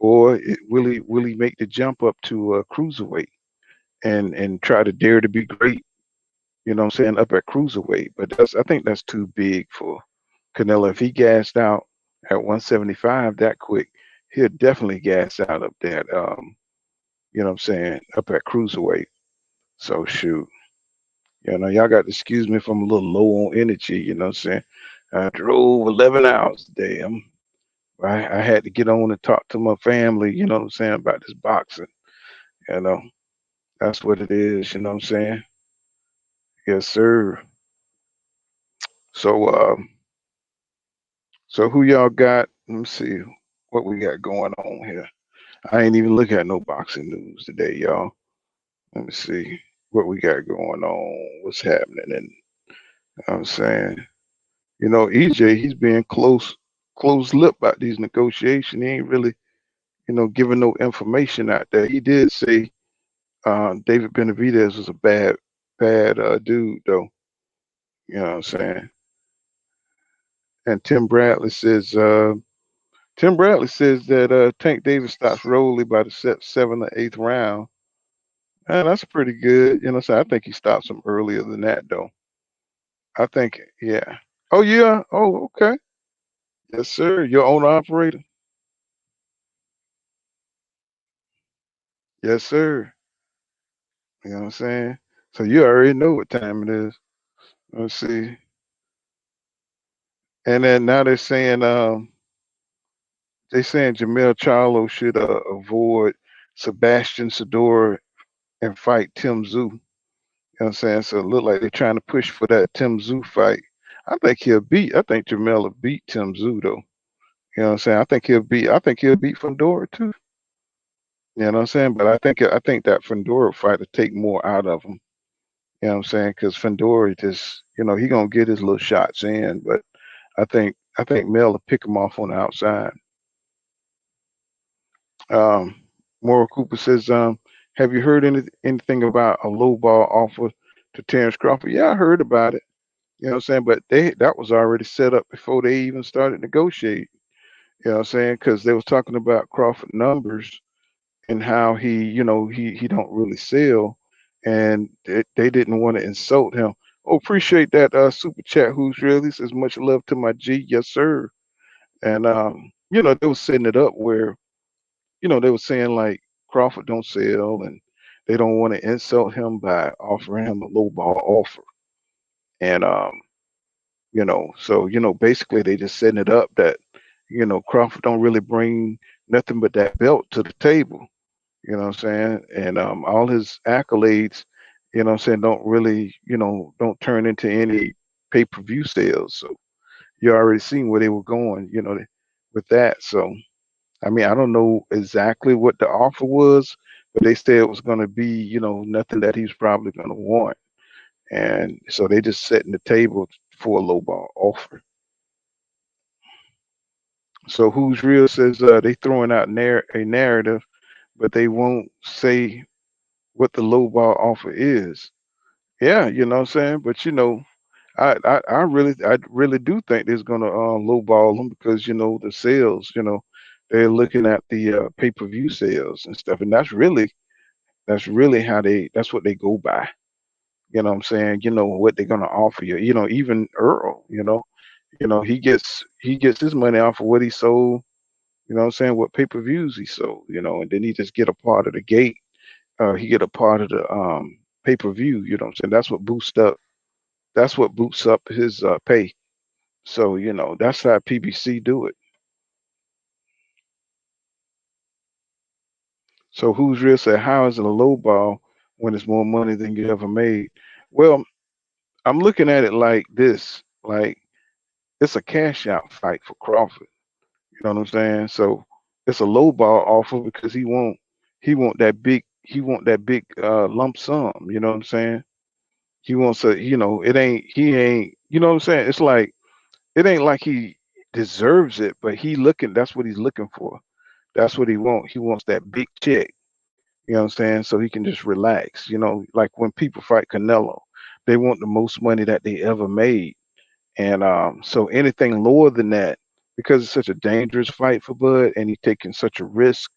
or will he make the jump up to cruiserweight and try to dare to be great? You know what I'm saying, up at cruiserweight. But I think that's too big for Canelo. If he gassed out at 175 that quick, he'll definitely gas out up there. You know what I'm saying, up at cruiserweight. So shoot. Y'all got to excuse me if I'm a little low on energy, you know what I'm saying? I drove 11 hours today. I had to get on and talk to my family, you know what I'm saying, about this boxing. You know, that's what it is, you know what I'm saying? Yes, sir. So so who y'all got? Let me see what we got going on here. I ain't even looking at no boxing news today, y'all. Let me see what we got going on, what's happening I'm saying, EJ, he's being close lip about these negotiations. He ain't really, giving no information out there. He did say David Benavidez was a bad dude, though. You know what I'm saying? And Tim Bradley says that Tank Davis stops Rowley by the seventh or eighth round. That's pretty good. So I think he stops him earlier than that, though. I think, yeah. Oh, yeah. Oh, okay. Yes, sir. Your owner operator. Yes, sir. You know what I'm saying? So you already know what time it is. Let's see. And then now they're saying Jamel Charlo should avoid Sebastian Sador and fight Tim Zoo. You know what I'm saying? So it look like they're trying to push for that Tim Zoo fight. I think Jamel will beat Tim Zoo though. You know what I'm saying? I think he'll beat Fundora too. You know what I'm saying? But I think that Fundora fight will take more out of him. You know what I'm saying? Because Fundora just, he gonna get his little shots in, but I think Mel will pick him off on the outside. Um, Moral Cooper says, have you heard anything about a low ball offer to Terrence Crawford? Yeah, I heard about it. You know what I'm saying? But that was already set up before they even started negotiating. You know what I'm saying? Because they was talking about Crawford numbers and how he don't really sell, and they didn't want to insult him. Oh, appreciate that super chat. Who's really says much love to my G, yes sir. And they was setting it up where they were saying like Crawford don't sell, and they don't want to insult him by offering him a low ball offer. And so basically they just setting it up that Crawford don't really bring nothing but that belt to the table. You know what I'm saying? And all his accolades, don't really, don't turn into any pay-per-view sales. So you already seen where they were going, with that. So I mean, I don't know exactly what the offer was, but they said it was going to be, nothing that he's probably going to want. And so they just setting the table for a lowball offer. So who's real says they throwing out a narrative, but they won't say what the lowball offer is. Yeah, you know what I'm saying? But I really do think they're gonna lowball them because the sales, they're looking at the pay-per-view sales and stuff, and that's really that's what they go by. You know what I'm saying? What they're gonna offer you. Even Earl, he gets his money off of what he sold, what I'm saying, what pay-per-views he sold, and then he just get a part of the gate. He get a part of the pay-per-view, you know what I'm saying? That's what boosts up his pay. So, that's how PBC do it. So who's real said, how is it a low ball when it's more money than you ever made? Well, I'm looking at it like this, like it's a cash out fight for Crawford. You know what I'm saying? So it's a low ball offer because he want that big lump sum. You know what I'm saying? He wants it ain't, you know what I'm saying? It's like it ain't like he deserves it, but that's what he's looking for. That's what he wants. He wants that big check. You know what I'm saying? So he can just relax. Like when people fight Canelo, they want the most money that they ever made. And so anything lower than that, because it's such a dangerous fight for Bud and he's taking such a risk,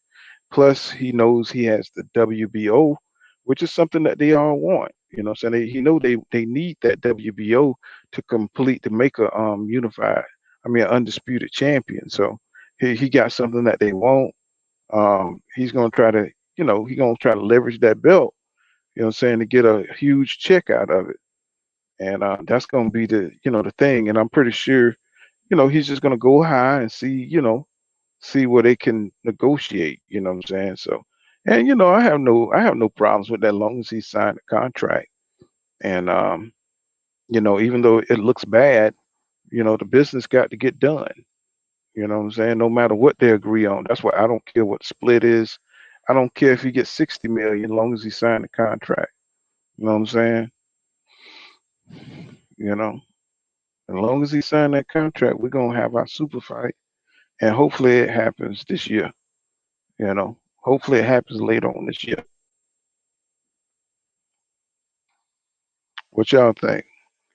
plus he knows he has the WBO, which is something that they all want. You know what I'm saying? They need that WBO to make a undisputed champion. So he got something that they want. He's gonna try to, leverage that belt, you know what I'm saying, to get a huge check out of it. And that's gonna be the thing. And I'm pretty sure, he's just gonna go high and see where they can negotiate, you know what I'm saying? So and I have no problems with that long as he signed a contract. And even though it looks bad, the business got to get done. You know what I'm saying? No matter what they agree on. That's why I don't care what the split is. I don't care if he gets 60 million, long as he signed a contract. You know what I'm saying? You know. As long as he signed that contract, we're gonna have our super fight, and hopefully it happens this year. You know, hopefully it happens later on this year. What y'all think?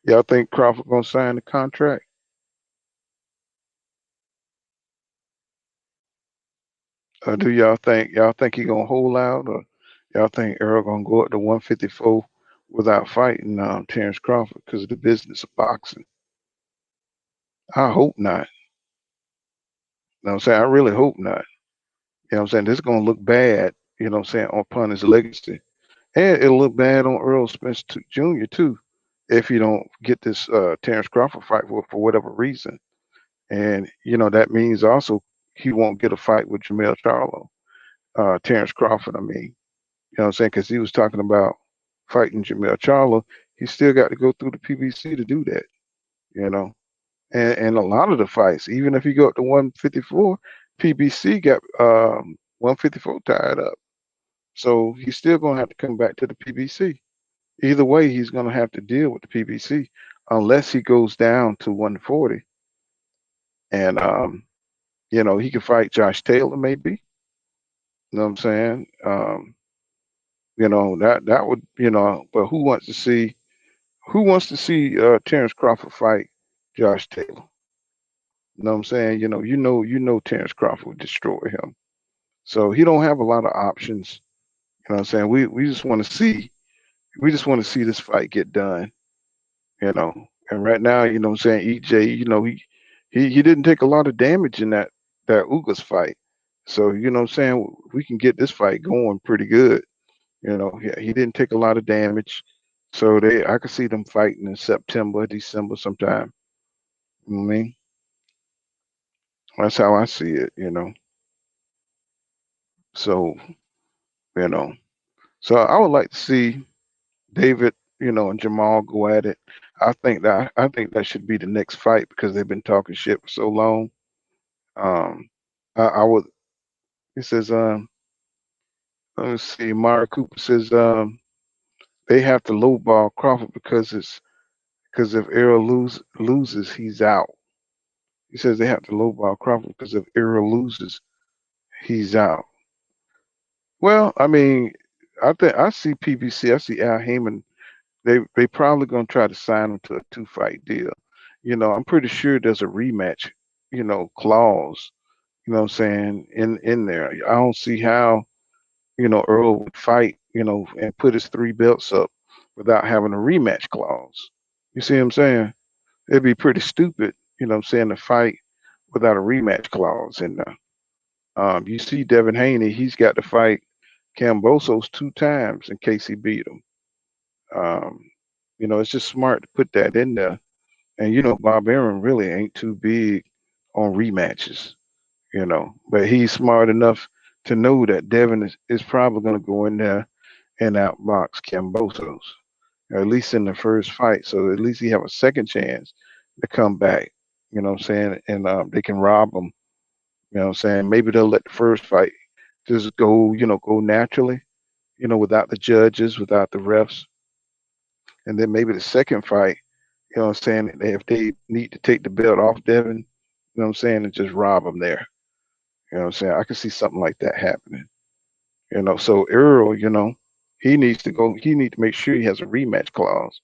Y'all think Crawford gonna sign the contract? Or do y'all think he gonna hold out, or y'all think Earl gonna go up to 154 without fighting Terrence Crawford because of the business of boxing? I hope not. You know what I'm saying? I really hope not. You know what I'm saying? This is gonna look bad, you know what I'm saying, upon his legacy. And it'll look bad on Earl Spence Jr. too, if you don't get this Terrence Crawford fight for whatever reason. And that means also he won't get a fight with Jamel Charlo, Terrence Crawford. I mean, you know what I'm saying? Because he was talking about fighting Jamel Charlo. He still got to go through the PBC to do that. You know, and a lot of the fights, even if he go up to 154, PBC got 154 tied up. So he's still gonna have to come back to the PBC. Either way, he's gonna have to deal with the PBC unless he goes down to 140, and he can fight Josh Taylor maybe. You know what I'm saying? That would but who wants to see Terrence Crawford fight Josh Taylor? You know what I'm saying? Terrence Crawford would destroy him. So he don't have a lot of options. You know what I'm saying? We just want to see this fight get done, you know. And right now, what I'm saying, EJ, he didn't take a lot of damage in that Ugas fight. So, what I'm saying, we can get this fight going pretty good. He didn't take a lot of damage. So I could see them fighting in September, December sometime. You know what I mean? That's how I see it. So, you know. So I would like to see David, and Jamal go at it. I think that should be the next fight because they've been talking shit for so long. Um, I would. He says, let me see. Mara Cooper says, they have to lowball Crawford because if Errol loses, he's out. He says they have to lowball Crawford because if Errol loses, he's out. Well, I mean, I see PBC. I see Al Heyman. They probably gonna try to sign him to a 2-fight deal. I'm pretty sure there's a rematch, clause. You know what I'm saying in there. I don't see how Earl would fight, and put his 3 belts up without having a rematch clause. You see what I'm saying? It'd be pretty stupid, what I'm saying, to fight without a rematch clause in there. You see Devin Haney, he's got to fight Cambosos 2 times in case he beat him. Um, it's just smart to put that in there. And Bob Arum really ain't too big on rematches, but he's smart enough to know that Devin is probably going to go in there and outbox Cambosos, or at least in the first fight. So at least he have a second chance to come back. You know what I'm saying? And they can rob him. You know what I'm saying? Maybe they'll let the first fight just go naturally, without the judges, without the refs. And then maybe the second fight, what I'm saying, if they need to take the belt off Devin, what I'm saying, and just rob him there. You know what I'm saying? I can see something like that happening. So Earl, he needs to make sure he has a rematch clause.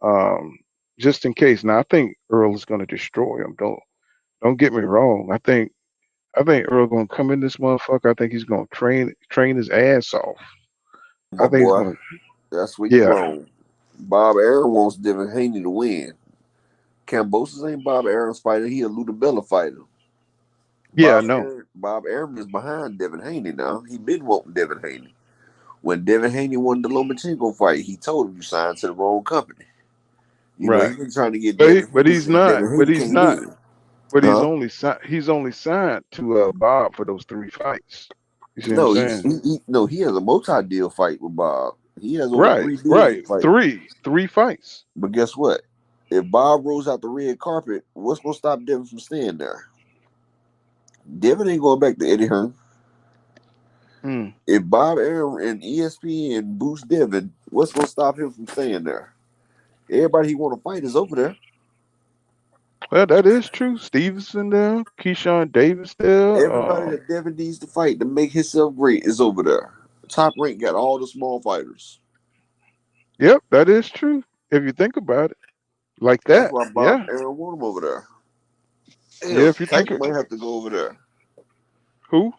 Um, just in case. Now I think Earl is gonna destroy him. Don't get me wrong. I think Earl gonna come in this motherfucker. I think he's gonna train his ass off. I My think he's boy, gonna that's where you yeah, wrong. Bob Arum wants Devin Haney to win. Cambosis ain't Bob Arum's fighter. He a Ludabella fighter. yeah, no. Bob Arum is behind Devin Haney now. He been wanting Devin Haney. When Devin Haney won the Lomachenko fight, he told him you signed to the wrong company. He Right. been trying to get But he, Devin but Haney he's since not. Devin But Haney he's came not. in. But Huh? he's only signed to Bob for those 3 fights. You see what I'm No, saying? he has a multi-deal fight with Bob. He has over Right, 3 deals right. to fight. Three fights. But guess what? If Bob rolls out the red carpet, what's gonna stop Devin from staying there? Devin ain't going back to Eddie Hearn. Hmm. If Bob Arum and ESPN boost Devin, what's gonna stop him from staying there? Everybody he want to fight is over there. Well, that is true. Stevenson there, Keyshawn Davis there. Everybody that Devin needs to fight to make himself great is over there. Top rank got all the small fighters. Yep, that is true. If you think about it like That's that, why Bob yeah, Aaron want him over there. yeah. Hell, If you think Tank of might have to go over there. who,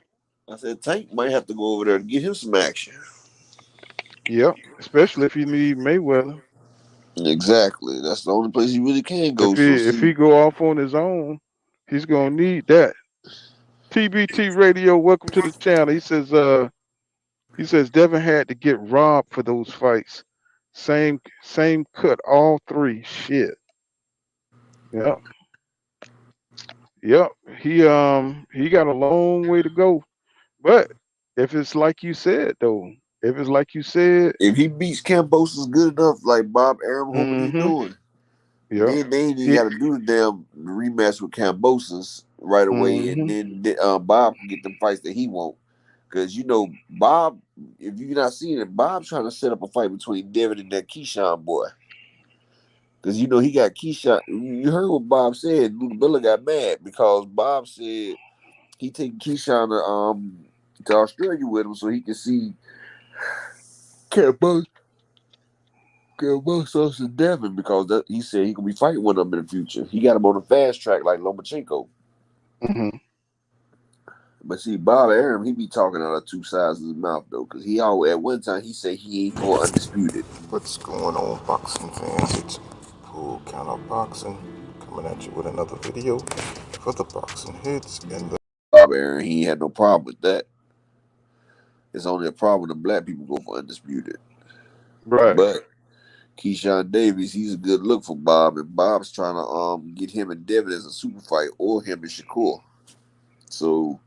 I said Tank might have to go over there to get him some action. yep, especially if you need Mayweather. Exactly. That's the only place he really can go. So If see, he go off on his own, he's gonna need that. TBT Radio, welcome to the channel. He says Devin had to get robbed for those fights. Same cut, all three. Shit. Yep. Yep. He got a long way to go. But if it's like you said though, if it's like you said, if he beats Cambosis good enough, like Bob Arum hoping he mm-hmm. doing, Yep. then they ain't even He got to do the damn rematch with Cambosis right away, and mm-hmm. then Bob can get them fights that he want. Because you know Bob, if you not seeing it, Bob's trying to set up a fight between Devin and that Keyshawn boy. Because you know he got Keyshawn. You heard what Bob said. Luke Miller got mad because Bob said he taking Keyshawn to Australia with him so he can see Cambosis. Us and Devin because he said he could be fighting one of them in the future. He got him on the fast track like Lomachenko. Mm-hmm. But see, Bob Arum, he be talking out of two sides of his mouth though, because he always at one time he said he ain't for undisputed. What's going on, boxing fans? It's Full Count Boxing coming at you with another video for the boxing hits and the Bob Arum, he ain't had no problem with that. It's only a problem when the black people go for undisputed. Right. But Keyshawn Davis, he's a good look for Bob, and Bob's trying to get him and Devin as a super fight, or him and Shakur. So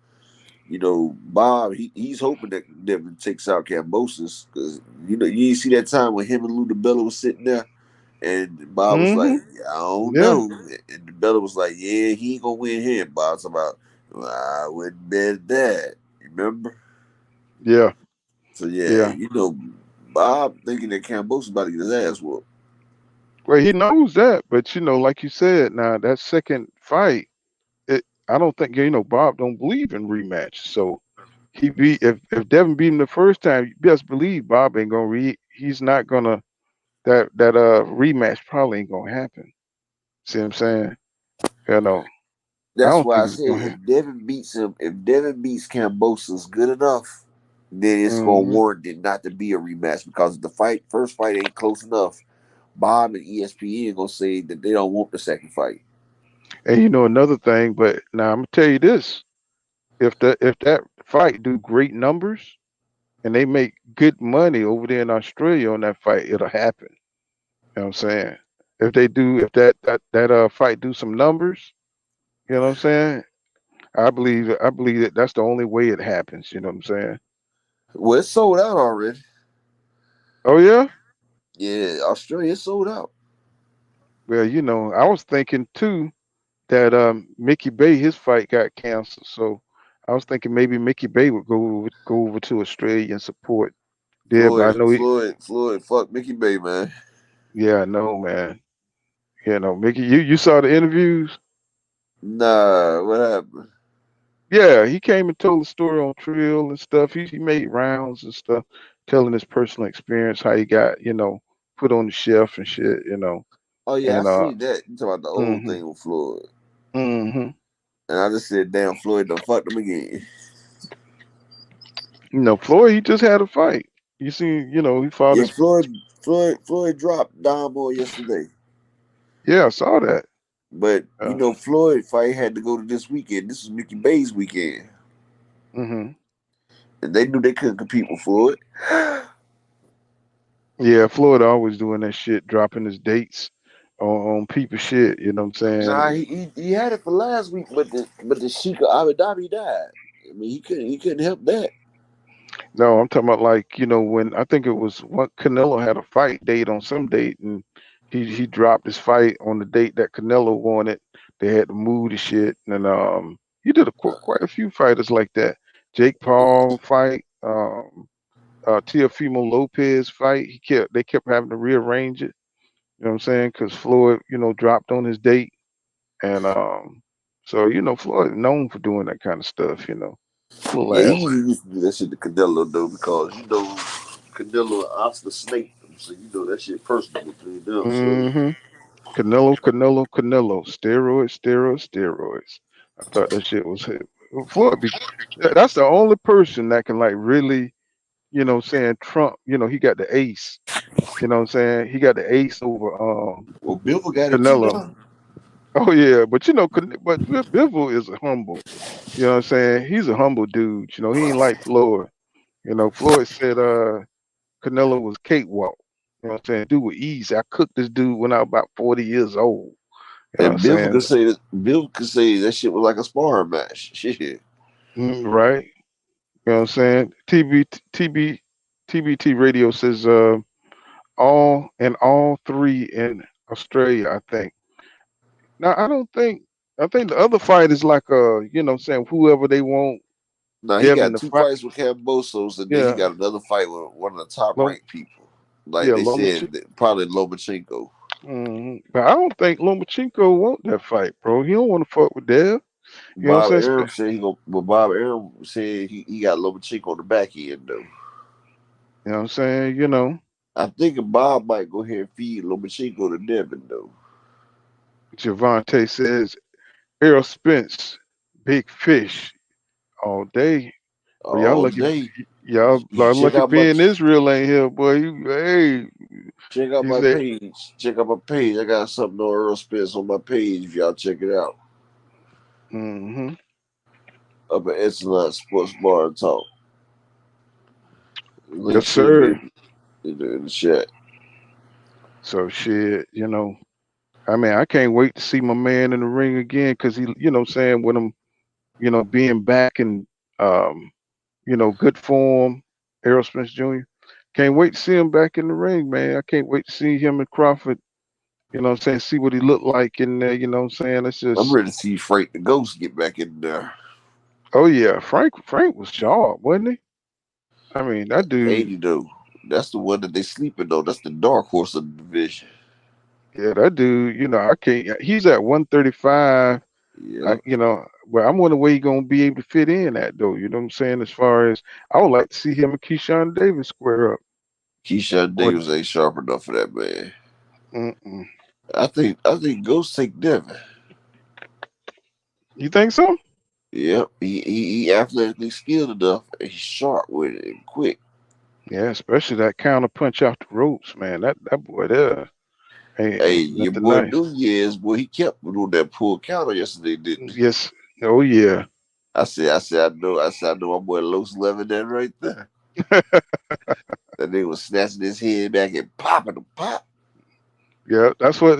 you know, Bob, he's hoping that Devin takes out Cambosis because you know you see that time when him and Lou DeBella was sitting there, and Bob was like, Mm-hmm. "I don't Yeah. know," and DeBella was like, "Yeah, he ain't gonna win here." Bob's about, well, "I wouldn't bet that." You remember? Yeah. So yeah, Yeah. you know, Bob thinking that Cambosis about to get his ass whooped. Well, he knows that, but like you said, now that second fight, I don't think Bob don't believe in rematch. So if Devin beat him the first time, you best believe Bob ain't gonna he's not gonna that rematch probably ain't gonna happen. See what I'm saying? You know, I That's don't why I think it's said gonna happen. if Devin beats Cambosis good enough, then it's gonna Hmm. warrant it not to be a rematch because if the first fight ain't close enough, Bob and ESPN gonna say that they don't want the second fight. And another thing, but now I'm gonna tell you this: if that fight do great numbers and they make good money over there in Australia on that fight, it'll happen. You know what I'm saying? If that fight do some numbers, you know what I'm saying? I believe that that's the only way it happens. You know what I'm saying? Well, it's sold out already. Oh yeah. Yeah, Australia is sold out. Well, I was thinking too that Mickey Bay his fight got canceled, so I was thinking maybe Mickey Bay would go over to Australia and support there. But I Floyd, know Floyd, Floyd, fuck Mickey Bay, man. yeah, I know, man. Mickey, you saw the interviews? Nah, what happened? Yeah, he came and told the story on Trill and stuff. He made rounds and stuff, telling his personal experience, how he got, put on the shelf and shit. Oh yeah, I And seen that. You talking about the old hmm thing with Floyd? hmm And I just said, damn, Floyd done fucked him again. Floyd, he just had a fight. You see, he fought Yeah, his. Floyd dropped Damo yesterday. Yeah, I saw that. But you Uh, know, Floyd fight had to go to this weekend. This was Mickey Bay's weekend, hmm and they knew they couldn't compete with Floyd. Yeah, Floyd always doing that shit, dropping his dates on people shit. You know what I'm saying? Nah, he had it for last week, but the Sheik of Abu Dhabi died. I mean, he couldn't help that. No, I'm talking about like when I think it was what Canelo had a fight date on some date, and he dropped his fight on the date that Canelo wanted. They had to move the shit, and he did quite a few fighters like that. Jake Paul fight, Teofimo Lopez fight. They kept having to rearrange it. You know what I'm saying? Because Floyd, dropped on his date, And so Floyd known for doing that kind of stuff. Little Yeah, he ass. used to do that shit to Canelo though, because Canelo and Oscar snaked him, so that shit personal between them. So Mm-hmm. Canelo. Steroids. I thought that shit was hit. Floyd. That's the only person that can like really, saying Trump. He got the ace. You know what I'm saying? He got the ace over well, Bivol got it too Canelo. now. Oh yeah, but Bivol is a humble. You know what I'm saying? He's a humble dude. He ain't like Floyd. Floyd said Canelo was cakewalk. You know what I'm saying? Dude was easy. I cooked this dude when I was about 40 years old. You know what I'm And Bivol saying? could say that. Bivol could say that shit was like a sparring match. Shit. Right. You know what I'm saying? TBT radio says all three in Australia, I think. Now I think the other fight is like saying whoever they want Now he Devin got to two fight. fights with Cambosos, and then he Yeah. got another fight with one of the top Lom, ranked people. Like yeah, they said, probably Lomachenko. But I don't think Lomachenko want that fight, bro. He don't want to fuck with Dev. You know what Bob I'm saying? Arum said he go. Well, Bob Arum said he got Lomachenko on the back end though. You know what I'm saying? I think Bob might go ahead and feed Lomachenko to Devin though. Javante says Errol Spence, big fish all day. But y'all All lucky, day. You y'all check lucky out my being Israel ain't here, boy. Hey, check out he my said, page. Check out my page. I got something on Earl Spence on my page. If y'all check it out, mm-hmm. up at Excellent Sports Bar and Talk. Link Yes, should be sir. in the chat. So shit, I mean, I can't wait to see my man in the ring again because he, saying with him, being back in, um, good form, Errol Spence Jr. Can't wait to see him back in the ring, man. I can't wait to see him and Crawford. You know what I'm saying? See what he looked like in there. You know what I'm saying? It's I'm just, ready to see Frank the Ghost get back in there. oh yeah, Frank was sharp, wasn't he? I mean, that dude, 80 though. That's the one that they sleeping on. That's the dark horse of the division. yeah, that dude. I can't. He's at 135. Yeah. Well, I'm wondering where he gonna be able to fit in at though. You know what I'm saying? As far as I would like to see him and Keyshawn Davis square up. Keyshawn Or, Davis ain't sharp enough for that man. mm-mm. I think Ghost take Devin. You think so? Yep. He athletically skilled enough and he's sharp with it and quick. Yeah, especially that counter punch out the ropes, man. That boy there Hey, ain't your nothing boy nice. Nunez, boy, he kept on that pull counter yesterday, didn't he? Yes. Oh yeah. I know my boy Los loving that right there. That nigga was snatching his head back and popping the pop. Yeah, that's what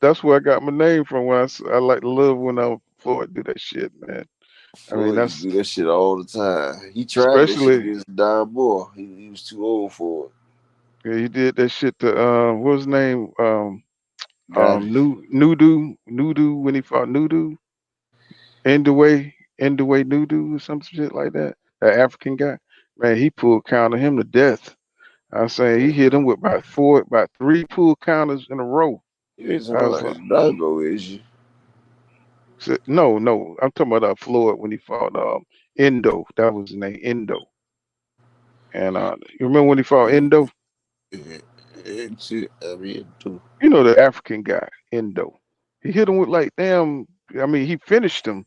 That's where I got my name from. I like to love when Floyd do that shit, man. I mean, Floyd used that's to do that shit all the time. He tried that shit especially against Don Moore. He was too old for it. yeah, he did that shit to what's his name Got it. Nudu when he fought Nudu Endaway Nudu or some shit like that. That African guy, man, he pulled counter him to death. I say he hit him with about three pull counters in a row. You ain't I talking was about like, Dago, is you? no, I'm talking about Floyd when he fought Endo. That was his name, Endo. And you remember when he fought Endo? And shit, I mean, too. The African guy, Endo. He hit him with like damn. I mean, he finished him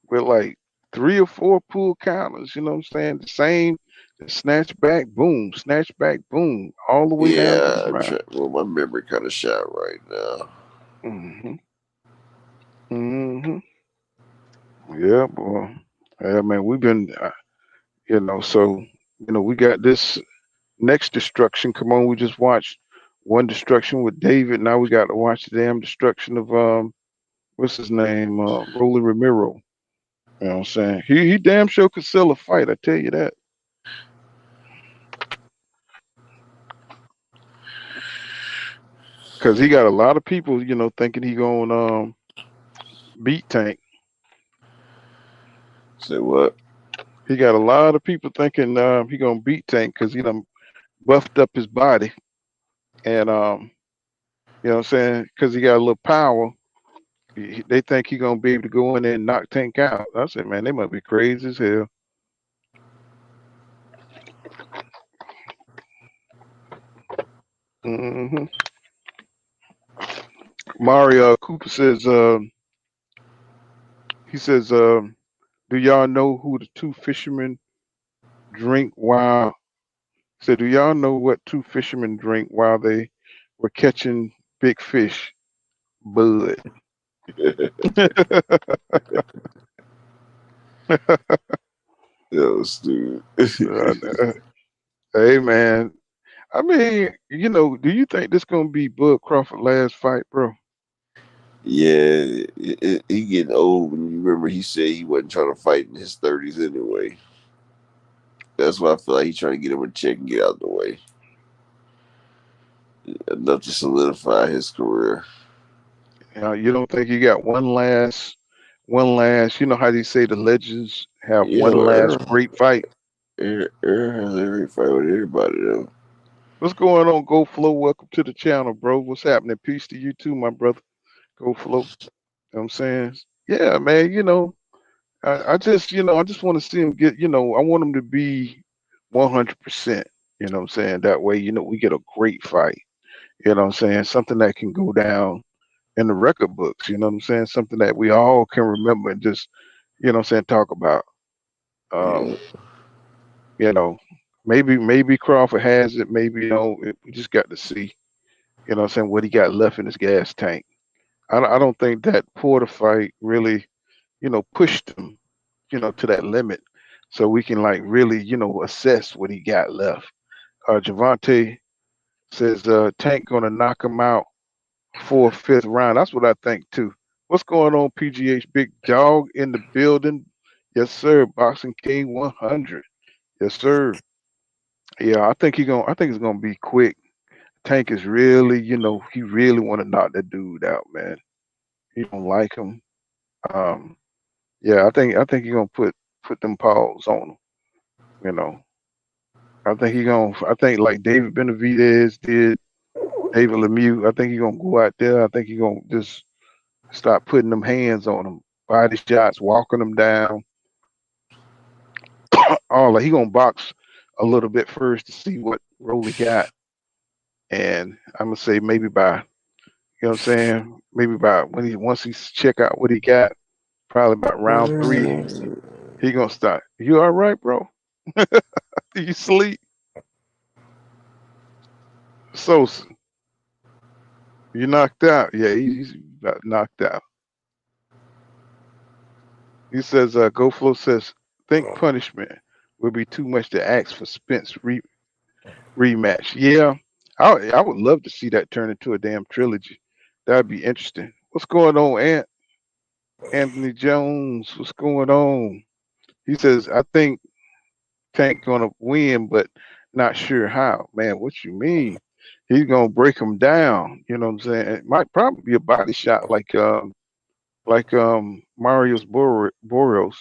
with like three or four pull counters. You know what I'm saying? The same, snatch back, boom, all the way down to the Yeah, ground. well, my memory kind of shot right now. hmm hmm Yeah, boy. Yeah, man, we've been, so we got this next destruction. Come on, we just watched one destruction with David. Now we got to watch the damn destruction of what's his name, Rolly Ramiro. You know what I'm saying? He damn sure could sell a fight. I tell you that. Cause he got a lot of people, thinking he gonna beat Tank. Say what? He got a lot of people thinking he gonna beat Tank because he done buffed up his body and you know what I'm saying? Because he got a little power They think he gonna be able to go in there and knock Tank out. I said, man, they must be crazy as hell. hmm Mario Cooper says, he says, do y'all know who the two fishermen drink while? Said, do y'all know what two fishermen drink while they were catching big fish? Bud. Yo, stupid. Hey man, I mean, do you think this gonna be Bud Crawford last fight, bro? Yeah, he getting old. And you remember he said he wasn't trying to fight in his 30s anyway. That's why I feel like he's trying to get him a check and get out of the way. Enough to solidify his career. You don't think you got one last? You know how they say the legends have Yeah, one well, last great fight. Earl has every fight with everybody though. What's going on, Go Flow? Welcome to the channel, bro. What's happening? Peace to you too, my brother. Go Flow. You know what I'm saying? Yeah, man. I just, I just want to see him get, I want him to be 100%. You know what I'm saying? That way, we get a great fight. You know what I'm saying? Something that can go down in the record books. You know what I'm saying? Something that we all can remember and just, what I'm saying, talk about. Yeah, Um, you know, maybe Crawford has it. Maybe we just got to see. You know what I'm saying? What he got left in his gas tank. I don't think that Porter fight really, pushed him, to that limit, so we can like really, assess what he got left. Javante says Tank gonna knock him out 4th, 5th round. That's what I think too. What's going on, PGH? Big dog in the building. Yes, sir. Boxing King 100. Yes, sir. Yeah, I think it's gonna be quick. Tank is really, he really want to knock that dude out, man. He don't like him. Um, yeah, I think he's gonna put them paws on him. You know, I think like David Benavidez did, David Lemieux. I think he's gonna go out there. I think he's gonna just start putting them hands on him, body shots, walking them down. All like he gonna box a little bit first to see what role he got, and I'm gonna say maybe by what I'm saying, maybe by once he check out what he got, probably about round 3, he gonna start. You all right, bro? You sleep? So you knocked out? Yeah, he's about knocked out. He says, GoFlow says, think punishment will be too much to ask for Spence rematch. Yeah, I would love to see that turn into a damn trilogy. That'd be interesting. What's going on, Anthony Jones? What's going on? He says, I think Tank gonna win, but not sure how. Man, what you mean? He's gonna break him down. You know what I'm saying? It might probably be a body shot like Mario's Boros.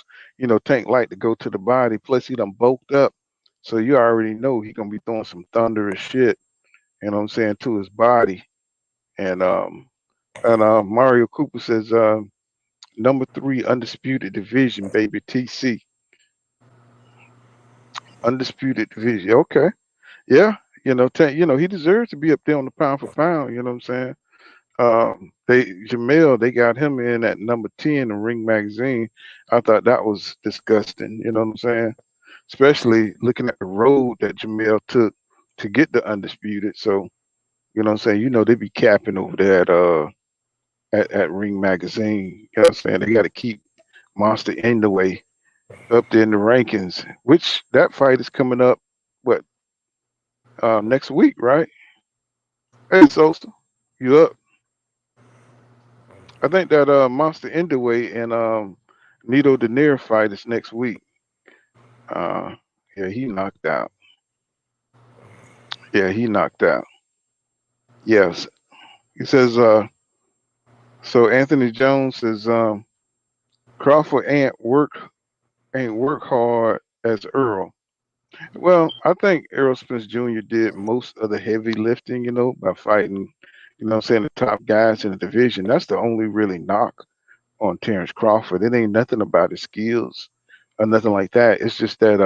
Tank like to go to the body. Plus he done bulked up, so you already know he gonna be throwing some thunderous shit. You know what I'm saying, to his body. And Mario Cooper says number 3 undisputed division, baby. TC undisputed division. Okay, yeah. Tank. He deserves to be up there on the pound for pound. You know what I'm saying? They got him in at number 10 in Ring Magazine. I thought that was disgusting. You know what I'm saying? Especially looking at the road that Jamel took to get the undisputed. So you know what I'm saying. They be capping over there at Ring Magazine. You know what I'm saying? They got to keep Monster in the way up there in the rankings. Which that fight is coming up. What next week, right? Hey, Sosta, you up? I think that Monster Indaway and Nito Daenerys fight is next week. Uh, yeah, he knocked out. Yeah, he knocked out. Yes, he says. So Anthony Jones says Crawford ain't work hard as Earl. Well, I think Errol Spence Jr. did most of the heavy lifting, by fighting, You know what I'm saying? The top guys in the division. That's the only really knock on Terrence Crawford. It ain't nothing about his skills or nothing like that. It's just that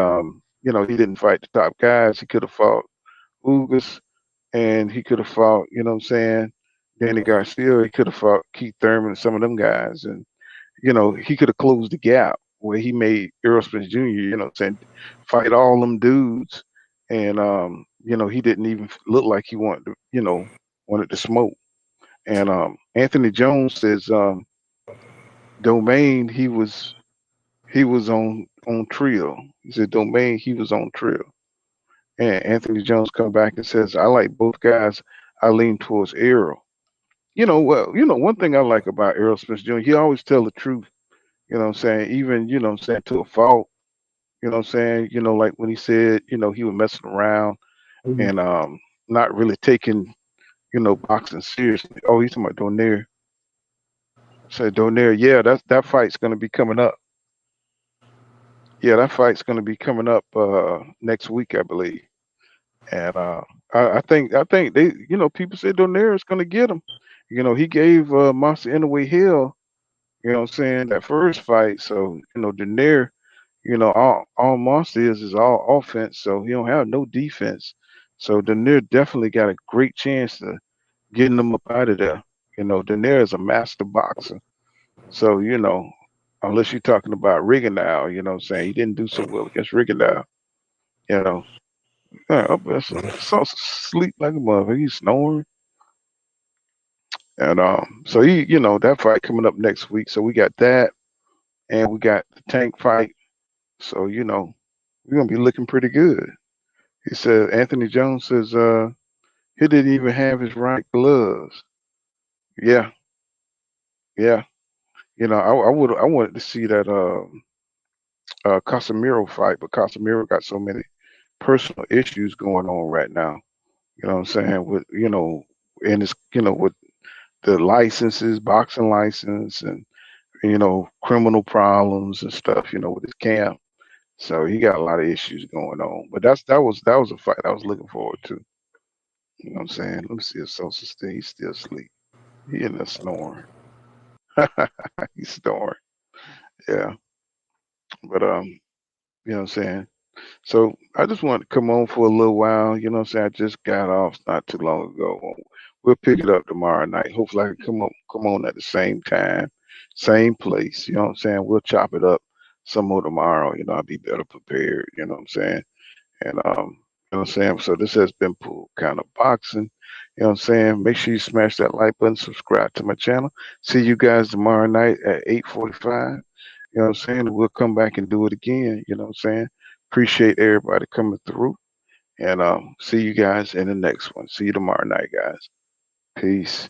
he didn't fight the top guys. He could have fought Ugas and he could have fought, you know what I'm saying, Danny Garcia. He could have fought Keith Thurman and some of them guys. And, he could have closed the gap where he made Errol Spence Jr., saying fight all them dudes. And he didn't even look like he wanted to smoke. And Anthony Jones says Domain he was on Trill. He said Domain he was on Trill. And Anthony Jones come back and says, I like both guys. I lean towards Errol. One thing I like about Errol Spence Jr., he always tell the truth. You know what I'm saying? Even, to a fault. You know what I'm saying? Like when he said, he was messing around Mhm. and not really taking, boxing seriously. Oh, he's talking about Donaire. Said Donaire, yeah, that fight's gonna be coming up. Yeah, that fight's gonna be coming up next week, I believe. And I think they, people say Donaire is gonna get him. He gave Monster Inoue hell. You know what I'm saying, that first fight. So Donaire, all Monster is all offense. So he don't have no defense. So Donaire definitely got a great chance to getting him up out of there. Donaire is a master boxer. So unless you're talking about Rigondeaux, you know what I'm saying, he didn't do so well against Rigondeaux. You know, Sauce sleep like a mother. He's snoring. And so that fight coming up next week. So we got that, and we got the Tank fight. So we're gonna be looking pretty good. He said Anthony Jones says he didn't even have his right gloves. Yeah, yeah. I wanted to see that Casemiro fight, but Casemiro got so many personal issues going on right now. You know what I'm saying? With and it's with the licenses, boxing license, and criminal problems and stuff. With his camp. So he got a lot of issues going on. But that was a fight I was looking forward to. You know what I'm saying? Let me see if Sosa he's still asleep. He in there snoring. He's snoring. Yeah. But you know what I'm saying? So I just wanted to come on for a little while. You know what I'm saying? I just got off not too long ago. We'll pick it up tomorrow night. Hopefully I can come on at the same time, same place. You know what I'm saying? We'll chop it up some more tomorrow. I'll be better prepared. You know what I'm saying? And you know what I'm saying? So this has been Pool Kind of Boxing. You know what I'm saying? Make sure you smash that like button, subscribe to my channel. See you guys tomorrow night at 8:45. You know what I'm saying? We'll come back and do it again. You know what I'm saying? Appreciate everybody coming through. And see you guys in the next one. See you tomorrow night, guys. Peace.